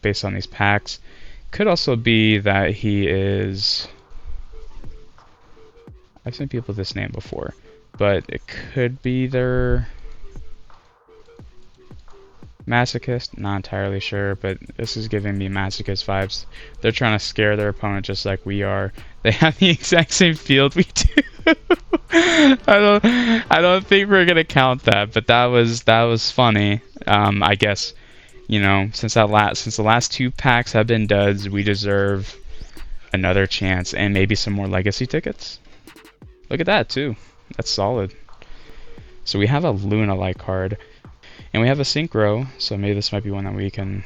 based on these packs. Could also be that he is... I've seen people with this name before, but it could be their Masochist. Not entirely sure, but this is giving me Masochist vibes. They're trying to scare their opponent just like we are. They have the exact same field we do. I don't think we're gonna count that, but that was funny. I guess, you know, since the last 2 packs have been duds, we deserve another chance and maybe some more legacy tickets. Look at that too. That's solid. So we have a Luna Light card, and we have a Synchro. So maybe this might be one that we can.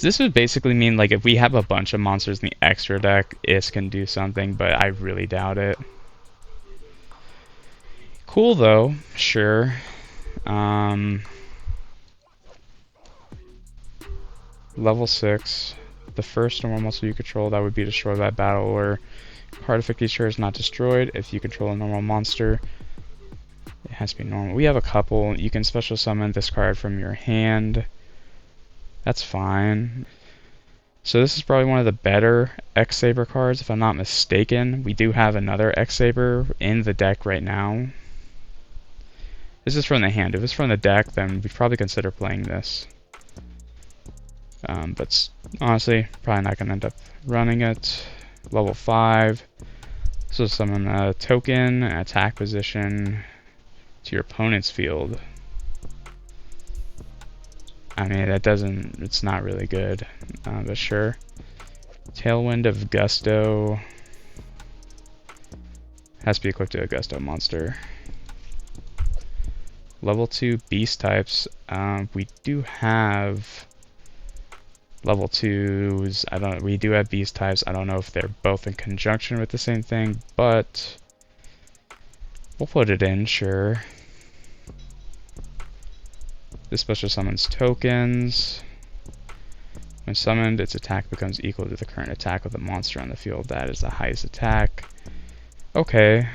This would basically mean like if we have a bunch of monsters in the extra deck, Is can do something, but I really doubt it. Cool though, sure. Level 6. The first normal monster you control that would be destroyed by battle or card effect feature is not destroyed. If you control a normal monster, it has to be normal. We have a couple. You can special summon this card from your hand. That's fine. So this is probably one of the better X-Saber cards, if I'm not mistaken. We do have another X-Saber in the deck right now. This is from the hand. If it's from the deck, then we'd probably consider playing this. But honestly, probably not going to end up running it. Level 5. So summon a token, attack position to your opponent's field. I mean, that doesn't, it's not really good, but sure. Tailwind of Gusto. Has to be equipped to a Gusto monster. Level 2 beast types. We do have level 2s. We do have beast types. I don't know if they're both in conjunction with the same thing, but we'll put it in, sure. This special summons tokens. When summoned, its attack becomes equal to the current attack of the monster on the field. That is the highest attack. Okay.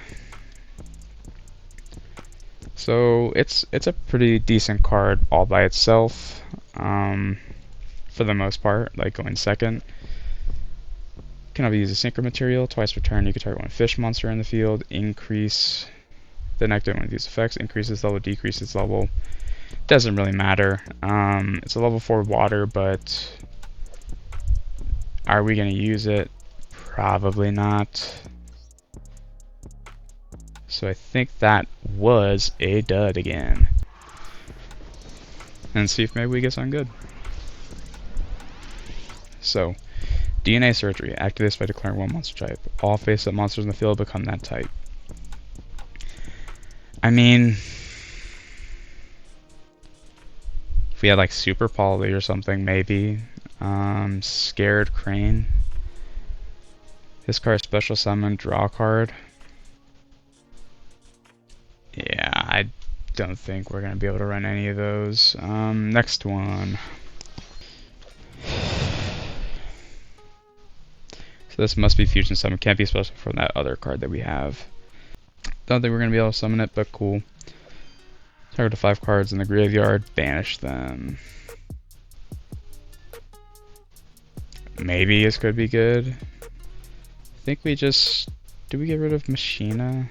So it's a pretty decent card all by itself. For the most part, like going second. Can also use a synchro material. Twice per turn, you can target one fish monster in the field. Increase the nectar when these effects. Increases level, decreases level. Doesn't really matter. It's a level 4 water, but are we going to use it? Probably not. So I think that was a dud again. And see if maybe we get something good. So, DNA surgery activates by declaring one monster type. All face-up monsters in the field become that type. I mean, if we had like Super Poly or something, maybe. Scared Crane. This card special summon, draw a card. Yeah, I don't think we're gonna be able to run any of those. Next one. So this must be fusion summon. Can't be special from that other card that we have. Don't think we're gonna be able to summon it, but cool. Target to 5 cards in the graveyard. Banish them. Maybe this could be good. I think we just... Do we get rid of Machina?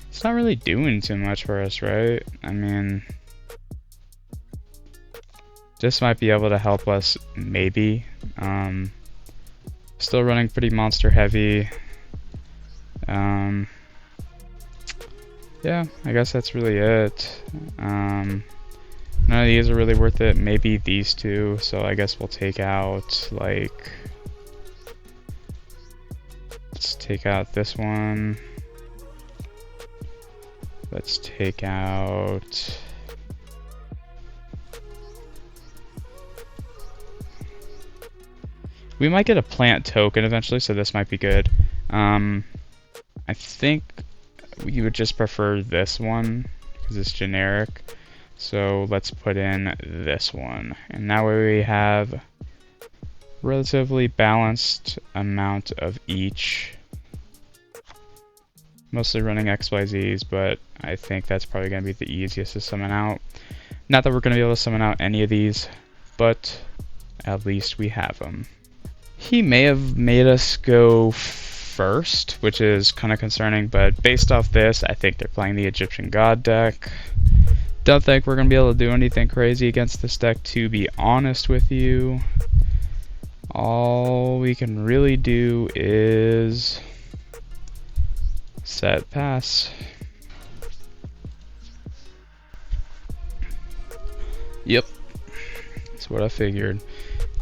It's not really doing too much for us, right? I mean... This might be able to help us, maybe. Still running pretty monster heavy. Yeah, I guess that's really it. None of these are really worth it. Maybe these two, so I guess we'll take out, like... Let's take out this one. Let's take out... We might get a plant token eventually, so this might be good. I think we would just prefer this one, because it's generic. So let's put in this one. And that way we have relatively balanced amount of each. Mostly running XYZs, but I think that's probably going to be the easiest to summon out. Not that we're going to be able to summon out any of these, but at least we have them. He may have made us go first, which is kind of concerning, but based off this, I think they're playing the Egyptian God deck. Don't think we're going to be able to do anything crazy against this deck, to be honest with you. All we can really do is set pass. Yep, that's what I figured.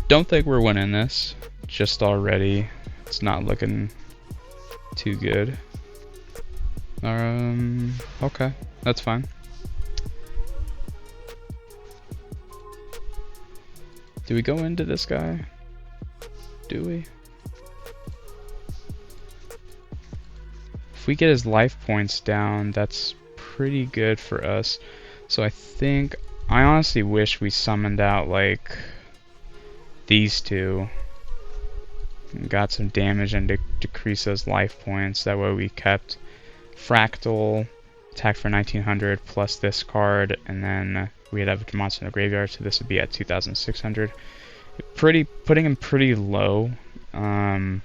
Don't think we're winning this. Just already, it's not looking too good. Okay, that's fine. Do we go into this guy? Do we? If we get his life points down, that's pretty good for us. So I think, I honestly wish we summoned out like these two. And got some damage and decrease those life points. That way we kept Fractal, attack for 1900 plus this card, and then we'd have a monster in the graveyard, so this would be at 2600. Putting him pretty low,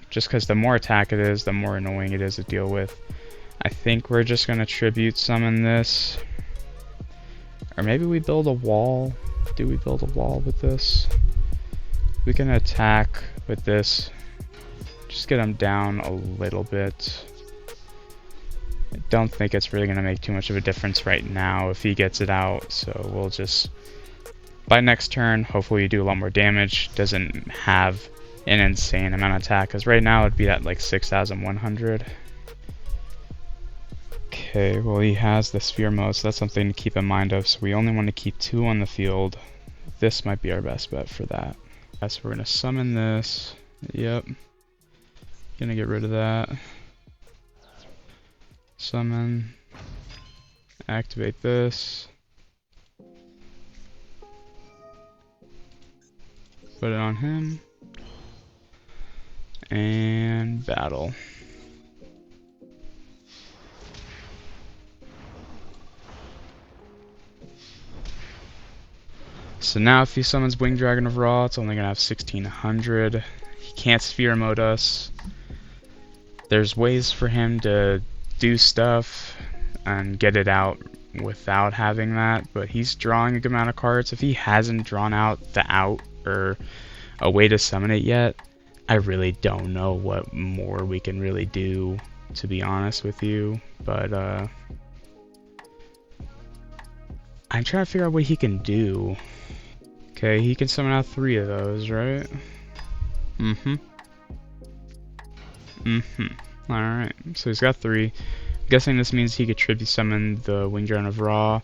just because the more attack it is, the more annoying it is to deal with. I think we're just going to tribute summon this. Or maybe we build a wall. Do we build a wall with this? We can attack with this. Just get him down a little bit. I don't think it's really going to make too much of a difference right now if he gets it out, so we'll just By next turn, hopefully you do a lot more damage. Doesn't have an insane amount of attack, because right now it'd be at like 6,100. Okay, well he has the sphere mode, so that's something to keep in mind of. So we only want to keep 2 on the field. This might be our best bet for that. So we're gonna summon this. Yep. Gonna get rid of that. Summon. Activate this. Put it on him. And battle. So now if he summons Winged Dragon of Ra, it's only going to have 1600. He can't sphere mode us. There's ways for him to do stuff and get it out without having that, but he's drawing a good amount of cards. If he hasn't drawn out the out or a way to summon it yet, I really don't know what more we can really do, to be honest with you. But I'm trying to figure out what he can do. Okay, he can summon out 3 of those, right? Alright, so he's got 3. I'm guessing this means he could tribute summon the Winged Dragon of Ra. I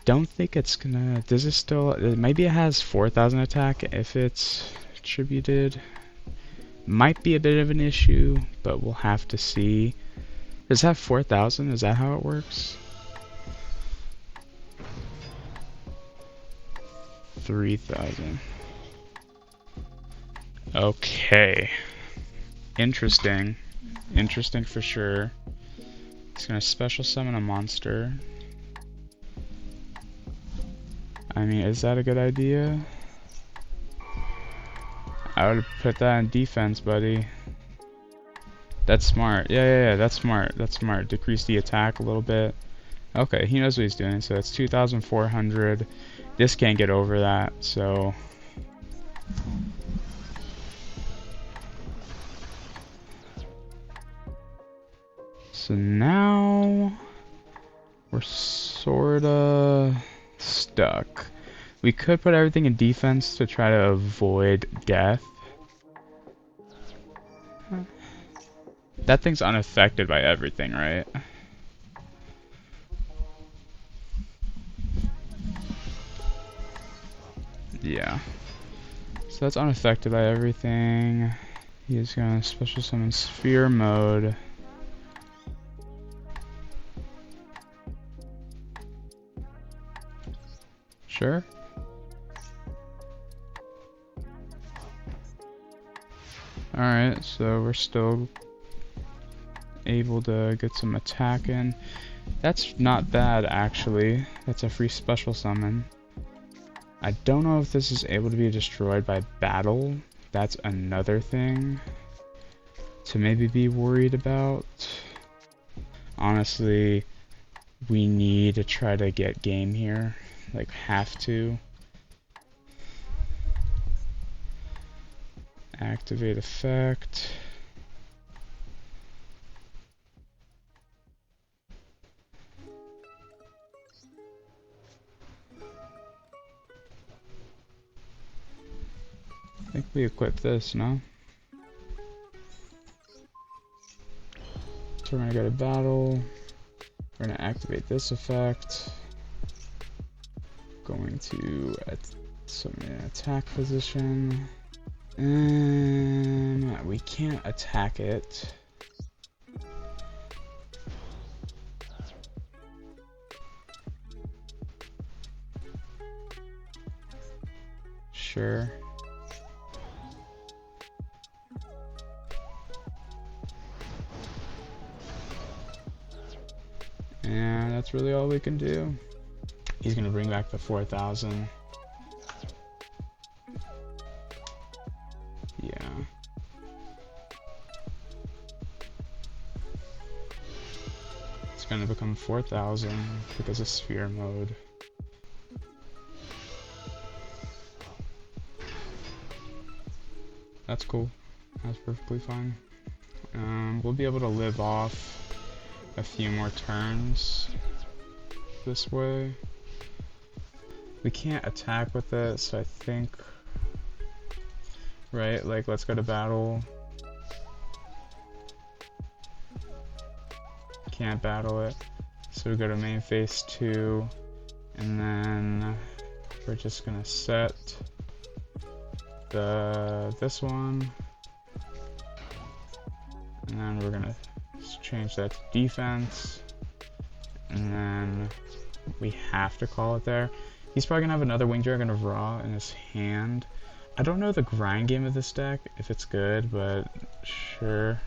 don't think it's gonna... Does it still... Maybe it has 4,000 attack if it's tributed. Might be a bit of an issue, but we'll have to see. Does it have 4,000? Is that how it works? 3,000. Okay. Interesting. Interesting for sure. He's gonna special summon a monster. I mean, is that a good idea? I would put that in defense, buddy. That's smart. Yeah, that's smart. That's smart. Decrease the attack a little bit. Okay, he knows what he's doing, so that's 2,400. This can't get over that, so... So now... we're sorta... stuck. We could put everything in defense to try to avoid death. That thing's unaffected by everything, right? Yeah. So that's unaffected by everything. He's gonna special summon sphere mode. Sure. Alright, so we're still able to get some attack in. That's not bad, actually. That's a free special summon. I don't know if this is able to be destroyed by battle. That's another thing to maybe be worried about. Honestly, we need to try to get game here. Like, have to. Activate effect. I think we equip this, no? So we're gonna go to battle. We're gonna activate this effect. Going to summon an attack position. We can't attack it. Sure. And that's really all we can do. He's gonna bring back the 4,000. Yeah. It's gonna become 4,000 because of sphere mode. That's cool. That's perfectly fine. We'll be able to live off a few more turns this way. We can't attack with it, so I think... Right, like, let's go to battle. Can't battle it. So we go to main phase 2, and then we're just gonna set this one, and then we're gonna change that to defense, and then we have to call it there. He's probably gonna have another Wing Dragon of Ra in his hand. I don't know the grind game of this deck, if it's good, but sure.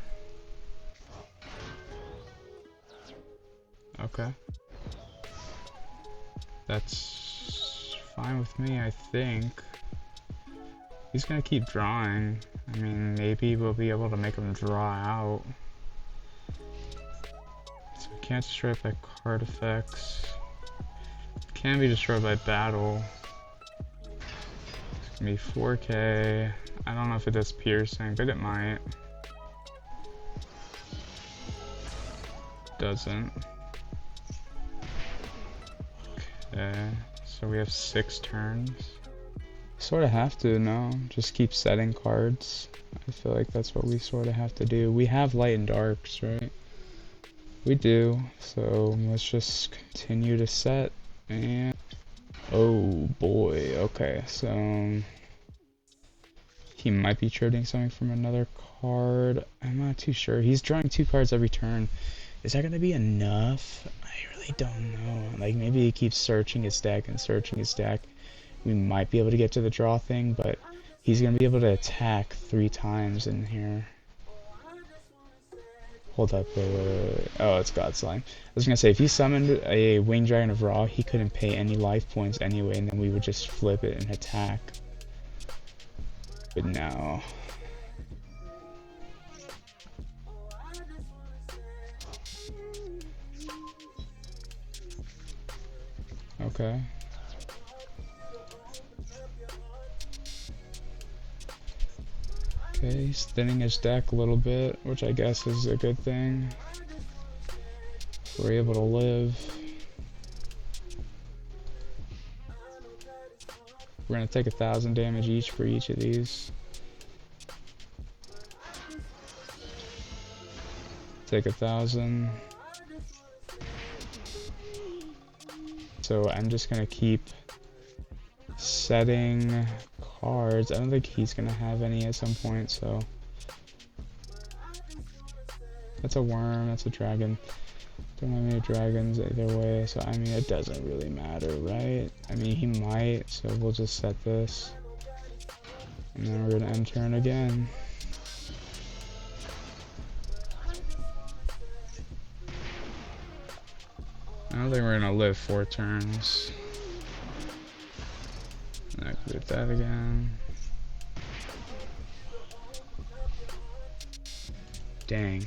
Okay. That's fine with me, I think. He's gonna keep drawing. I mean, maybe we'll be able to make him draw out. So we can't destroy it by card effects. Can be destroyed by battle. It's gonna be 4K. I don't know if it does piercing, but it might. Doesn't. Okay, so we have 6 turns. Sort of have to, no? Just keep setting cards. I feel like that's what we sort of have to do. We have light and darks, right? We do, so let's just continue to set. And oh boy, okay, so he might be trading something from another card. I'm not too sure. He's drawing 2 cards every turn. Is that gonna be enough? I really don't know. Like, maybe he keeps searching his deck and searching his deck. We might be able to get to the draw thing, but he's gonna be able to attack 3 times in here. Hold up, wait. Oh, it's God Slime. I was gonna say, if he summoned a Wing Dragon of Ra, he couldn't pay any life points anyway, and then we would just flip it and attack. But no. Okay. Okay, he's thinning his deck a little bit, which I guess is a good thing. We're able to live. We're gonna take 1,000 damage each for each of these. Take 1,000. So I'm just gonna keep setting cards. I don't think he's gonna have any at some point, so that's a worm, that's a dragon. Don't have any dragons either way, so I mean it doesn't really matter, right? I mean he might, so we'll just set this. And then we're gonna end turn again. I don't think we're gonna live 4 turns. Activate that again. Dang.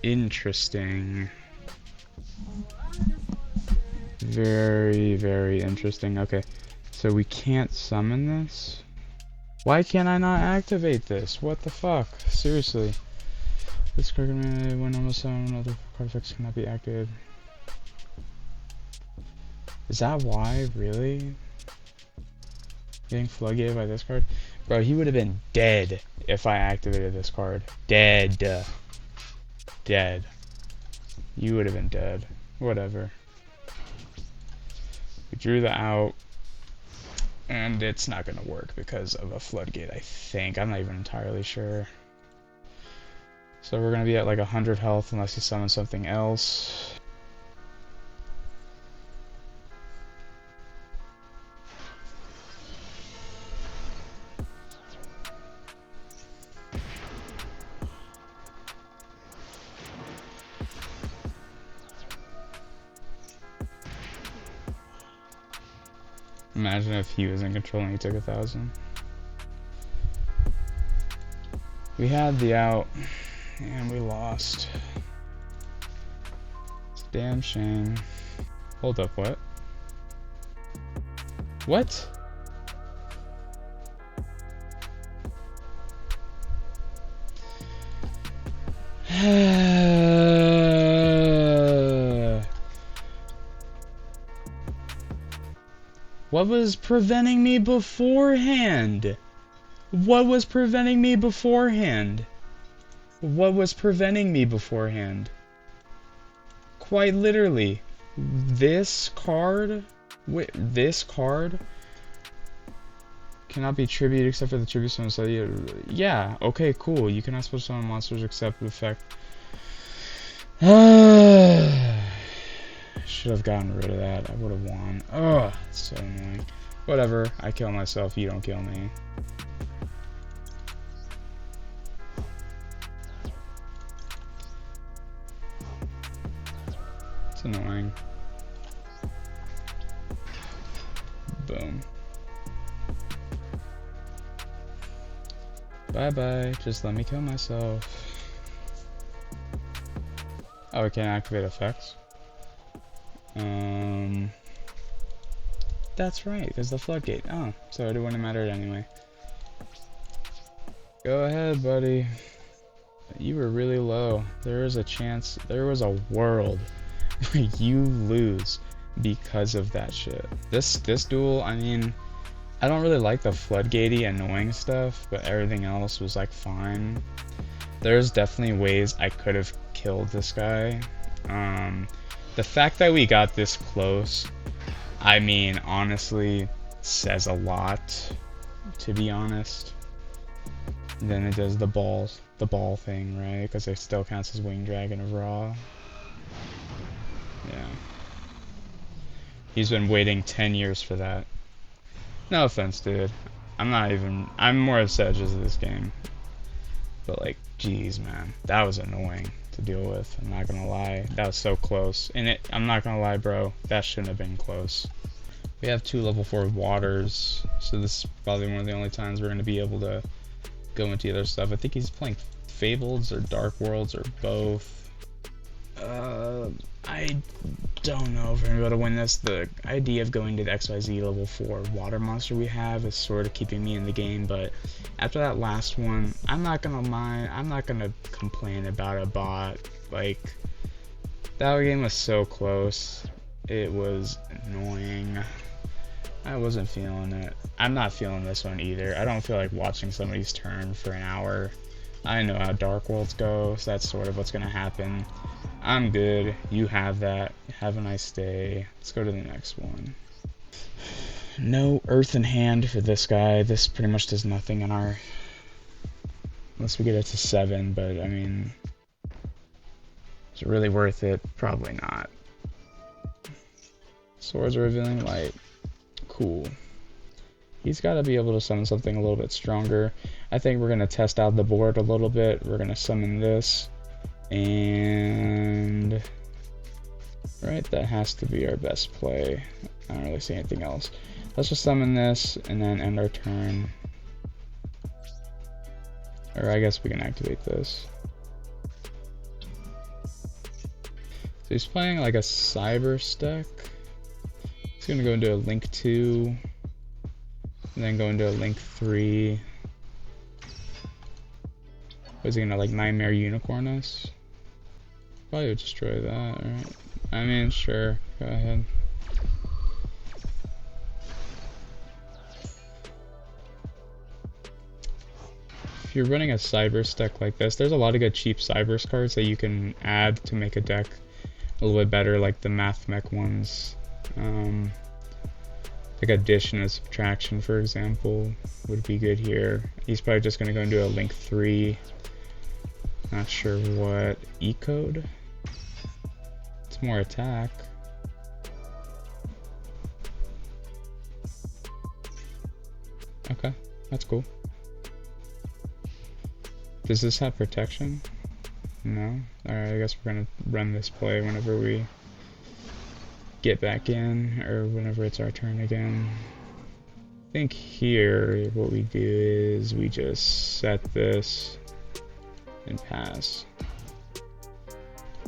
Interesting. Very, very interesting. Okay, so we can't summon this? Why can't I not activate this? What the fuck? Seriously. This card can when almost summon, other card effects cannot be activated. Is that why? Really? Getting floodgated by this card? Bro, he would have been dead if I activated this card. Dead. Dead. You would have been dead. Whatever. We drew the out. And it's not gonna work because of a floodgate, I think. I'm not even entirely sure. So we're gonna be at like 100 health unless he summons something else. Imagine if he was in control and he took 1,000. We had the out, and we lost. It's a damn shame. Hold up, what? What? What was preventing me beforehand? What was preventing me beforehand? What was preventing me beforehand? Quite literally, this card, this card cannot be tributed except for the tribute summon. So yeah, okay, cool. You cannot special summon monsters except with effect. Should have gotten rid of that. I would have won. Ugh, so annoying. Whatever. I kill myself. You don't kill me. It's annoying. Boom. Bye-bye. Just let me kill myself. Oh, I can't activate effects? That's right, because the floodgate. Oh, so it wouldn't matter anyway. Go ahead, buddy. You were really low. There is a chance, there was a world where you lose because of that shit. This duel, I mean, I don't really like the floodgatey annoying stuff, but everything else was like fine. There's definitely ways I could have killed this guy. The fact that we got this close, I mean, honestly, says a lot, to be honest. And then it does the ball thing, right? Because it still counts as Wing Dragon of Raw. Yeah. He's been waiting 10 years for that. No offense, dude. I'm more upset just of this game. But like, geez, man. That was annoying to deal with. I'm not gonna lie. That was so close. And I'm not gonna lie, bro. That shouldn't have been close. We have 2 level 4 waters. So this is probably one of the only times we're gonna be able to go into other stuff. I think he's playing Fableds or Dark Worlds or both. I don't know if we're gonna be able to win this. The idea of going to the XYZ level 4 water monster we have is sort of keeping me in the game, but after that last one, I'm not gonna mind. I'm not gonna complain about a bot. Like, that game was so close. It was annoying. I wasn't feeling it. I'm not feeling this one either. I don't feel like watching somebody's turn for an hour. I know how Dark Worlds go, so that's sort of what's gonna happen. I'm good. You have that. Have a nice day. Let's go to the next one. No Earth in hand for this guy. This pretty much does nothing in our... Unless we get it to 7, but I mean... Is it really worth it? Probably not. Swords are revealing light. Cool. He's got to be able to summon something a little bit stronger. I think we're going to test out the board a little bit. We're going to summon this. And... Right, that has to be our best play. I don't really see anything else. Let's just summon this and then end our turn. Or I guess we can activate this. So he's playing like a Cyber Stack. He's going to go into a Link 2. And then go into a Link 3. Was he going to like Nightmare Unicorn us? Probably would destroy that, right? I mean, sure. Go ahead. If you're running a Cybers deck like this, there's a lot of good cheap Cybers cards that you can add to make a deck a little bit better, like the Math Mech ones. Like addition and subtraction, for example, would be good here. He's probably just going to go into a Link 3. Not sure what. E-code? It's more attack. Okay, that's cool. Does this have protection? No? Alright, I guess we're gonna run this play whenever we get back in, or whenever it's our turn again. I think here, what we do is we just set this and pass.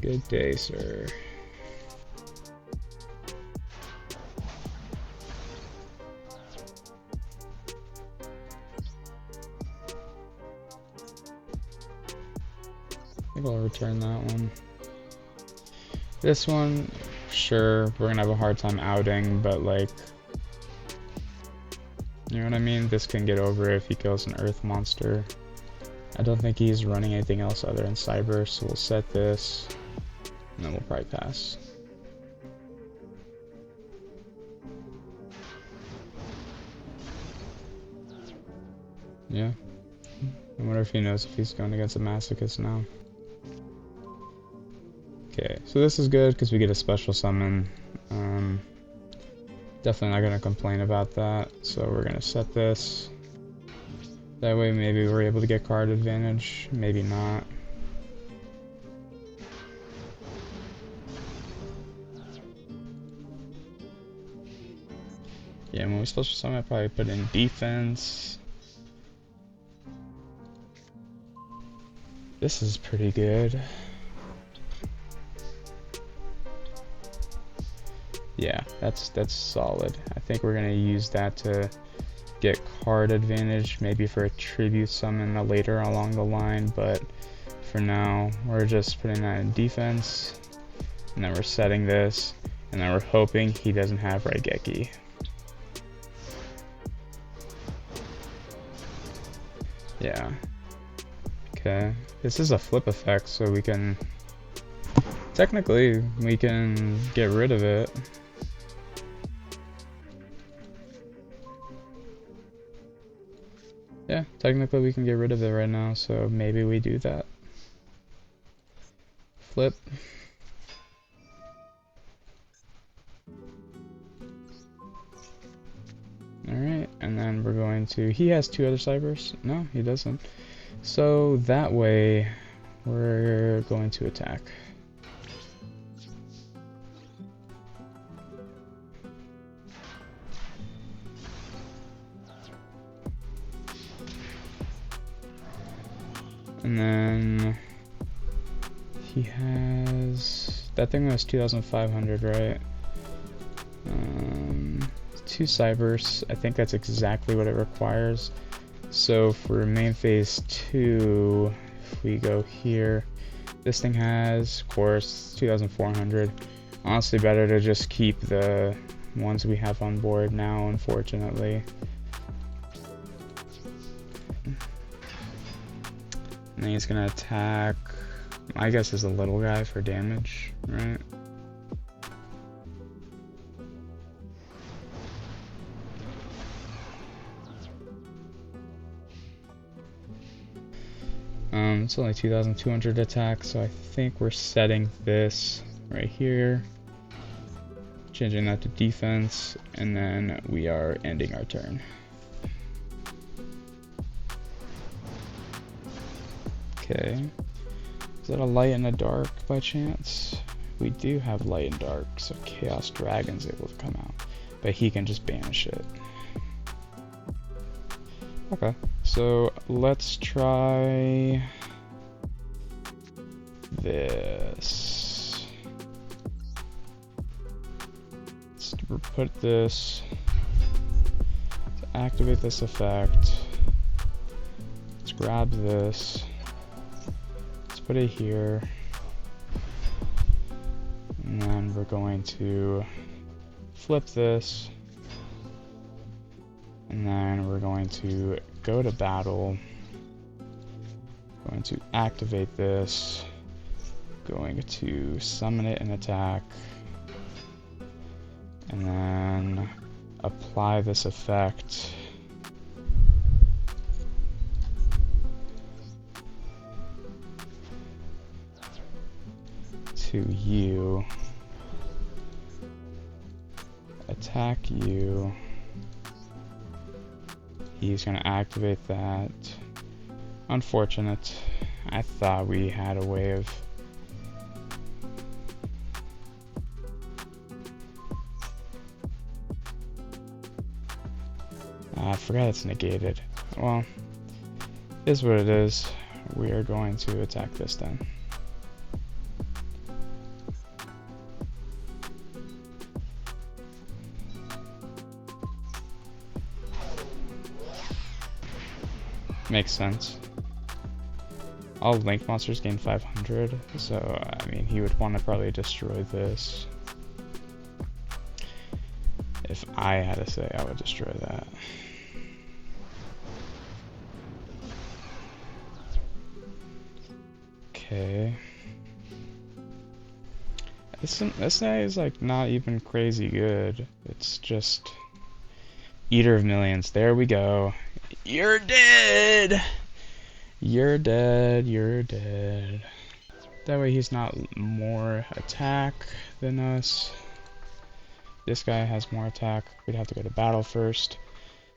Good day, sir. I think I'll return that one. This one, sure, we're gonna have a hard time outing, but like, You know what I mean? This can get over if he kills an earth monster. I don't think he's running anything else other than cyber, so we'll set this, and then we'll probably pass. Yeah. I wonder if he knows if he's going against a Masochist now. Okay, so this is good because we get a special summon. Definitely not going to complain about that, so we're going to set this. That way maybe we're able to get card advantage, maybe not. Yeah, when we special summon, I probably put in defense. This is pretty good. Yeah, that's solid. I think we're gonna use that to get card advantage, maybe for a tribute summon later along the line, but for now we're just putting that in defense, and then we're setting this, and then we're hoping he doesn't have Raigeki. Yeah. Okay. This is a flip effect, so we can technically get rid of it. Yeah, technically we can get rid of it right now, so maybe we do that. Flip. Alright, and then we're going to... He has 2 other cybers? No, he doesn't. So that way, we're going to attack. And then he has... That thing was 2,500, right? 2 cybers. I think that's exactly what it requires. So for main phase 2, if we go here, this thing has, of course, 2,400. Honestly, better to just keep the ones we have on board now, unfortunately. And then he's gonna attack, I guess, is a little guy for damage, right? It's only 2,200 attack, so I think we're setting this right here, changing that to defense, and then we are ending our turn. Okay, is that a light and a dark by chance? We do have light and dark, so Chaos Dragon's able to come out, but he can just banish it. Okay, so let's try this. Let's put this to activate this effect. Let's grab this. Let's put it here. And then we're going to flip this. And then we're going to go to battle. Going to activate this. Going to summon it and attack. And then apply this effect. To you. Attack you. He's going to activate that. Unfortunate. I thought we had a way of... I forgot it's negated. Well, is what it is. We are going to attack this then. Makes sense. All link monsters gain 500, so I mean he would want to probably destroy this. If I had to say, I would destroy that. okay. This guy is like not even crazy good. It's just Eater of Millions. There we go. You're dead. You're dead. You're dead. That way he's not more attack than us. This guy has more attack. We'd have to go to battle first.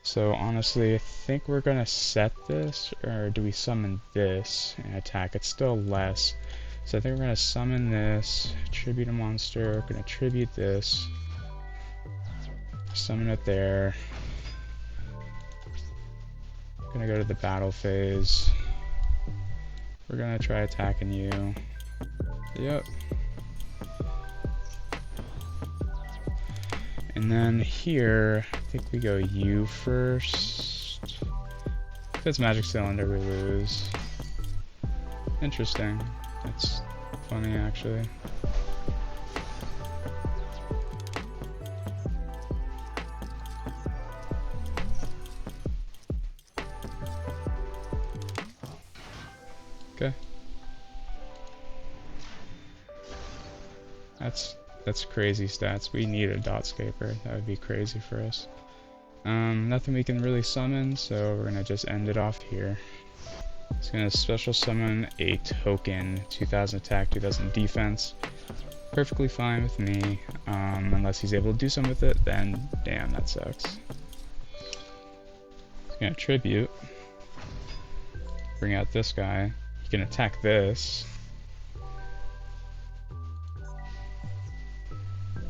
So honestly, I think we're gonna set this, or do we summon this and attack? It's still less. So I think we're gonna summon this, tribute a monster, we're gonna tribute this, summon it there. Gonna go to the battle phase. We're gonna try attacking you. Yep. And then here, I think we go you first. If it's Magic Cylinder, we lose. Interesting. That's funny, actually. Okay. That's crazy stats. We need a dot scaper. That would be crazy for us. Nothing we can really summon, so we're gonna just end it off here. It's gonna special summon a token, 2000 attack, 2000 defense. Perfectly fine with me, unless he's able to do something with it, then damn, that sucks. It's gonna tribute. Bring out this guy. He can attack this.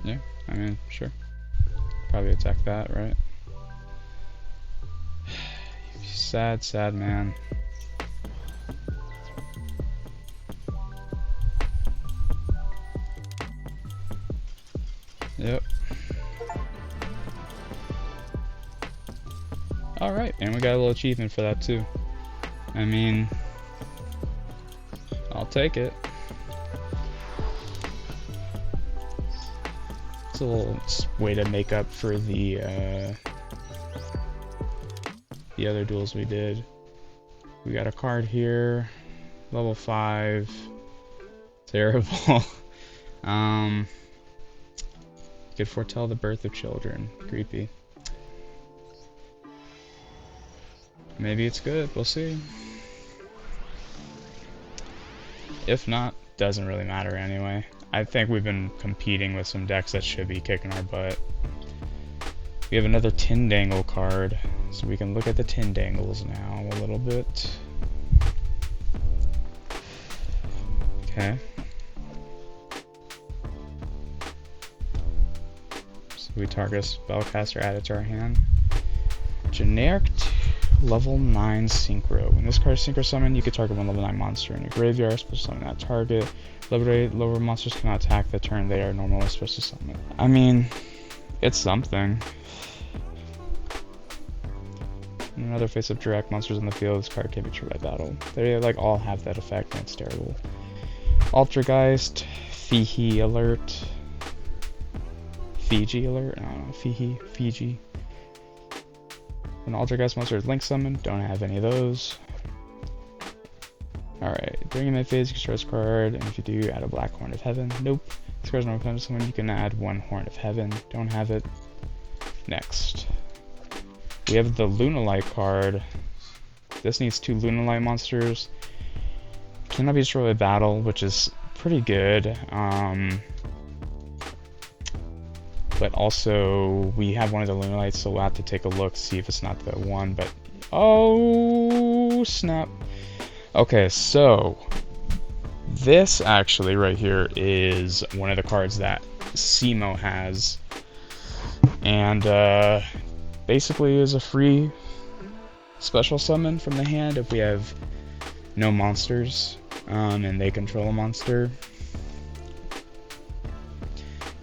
Yeah, I mean, sure. Probably attack that, right? Sad, sad man. Yep. Alright, and we got a little achievement for that too. I mean, I'll take it. It's a little way to make up for the other duels we did. We got a card here, level 5. Terrible. Could foretell the birth of children. Creepy. Maybe it's good. We'll see. If not, doesn't really matter anyway. I think we've been competing with some decks that should be kicking our butt. We have another Tindangle card, so we can look at the Tindangles now a little bit. Okay. So we target a spellcaster added to our hand. Generic level 9 Synchro. When this card is Synchro summoned, you can target one level 9 monster in your graveyard, special summon that target. Lower monsters cannot attack the turn they are normally supposed to summon. I mean, it's something. Another face up direct monsters in the field, this card can be triggered by battle. They like all have that effect and it's terrible. Altergeist, Fiji alert. Fiji alert? I don't know, Fiji. When Altergeist monster is link summoned, don't have any of those. Alright, during my phase, you can start this card, and if you do, add a black Horn of Heaven. Nope. This card's not open to someone, you can add one Horn of Heaven. Don't have it. Next. We have the Lunalight card. This needs 2 Lunalight monsters. Cannot be destroyed by battle, which is pretty good. But also, we have one of the Lunalights, so we'll have to take a look, see if it's not the one, but... Oh, snap. Okay, so... This, actually, right here, is one of the cards that Simo has. And, basically is a free special summon from the hand if we have no monsters, and they control a monster.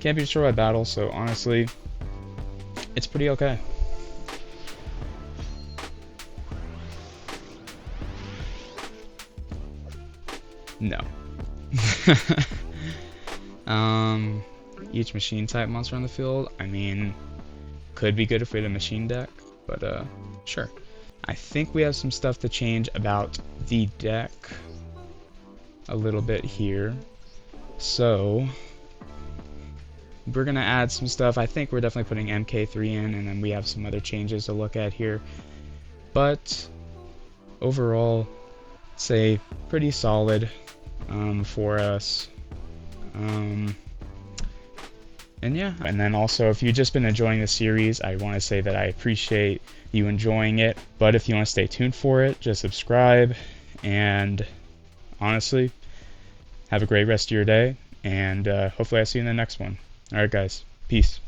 Can't be destroyed by battle, so honestly, it's pretty okay. No. Each machine type monster on the field, I mean, could be good if we had a machine deck, but sure. I think we have some stuff to change about the deck. a little bit here. So we're gonna add some stuff. I think we're definitely putting MK3 in, and then we have some other changes to look at here. But overall, say pretty solid for us. And yeah, and then also if you've just been enjoying the series, I want to say that I appreciate you enjoying it. But if you want to stay tuned for it, just subscribe. And honestly, have a great rest of your day. And hopefully I see you in the next one. Alright guys, peace.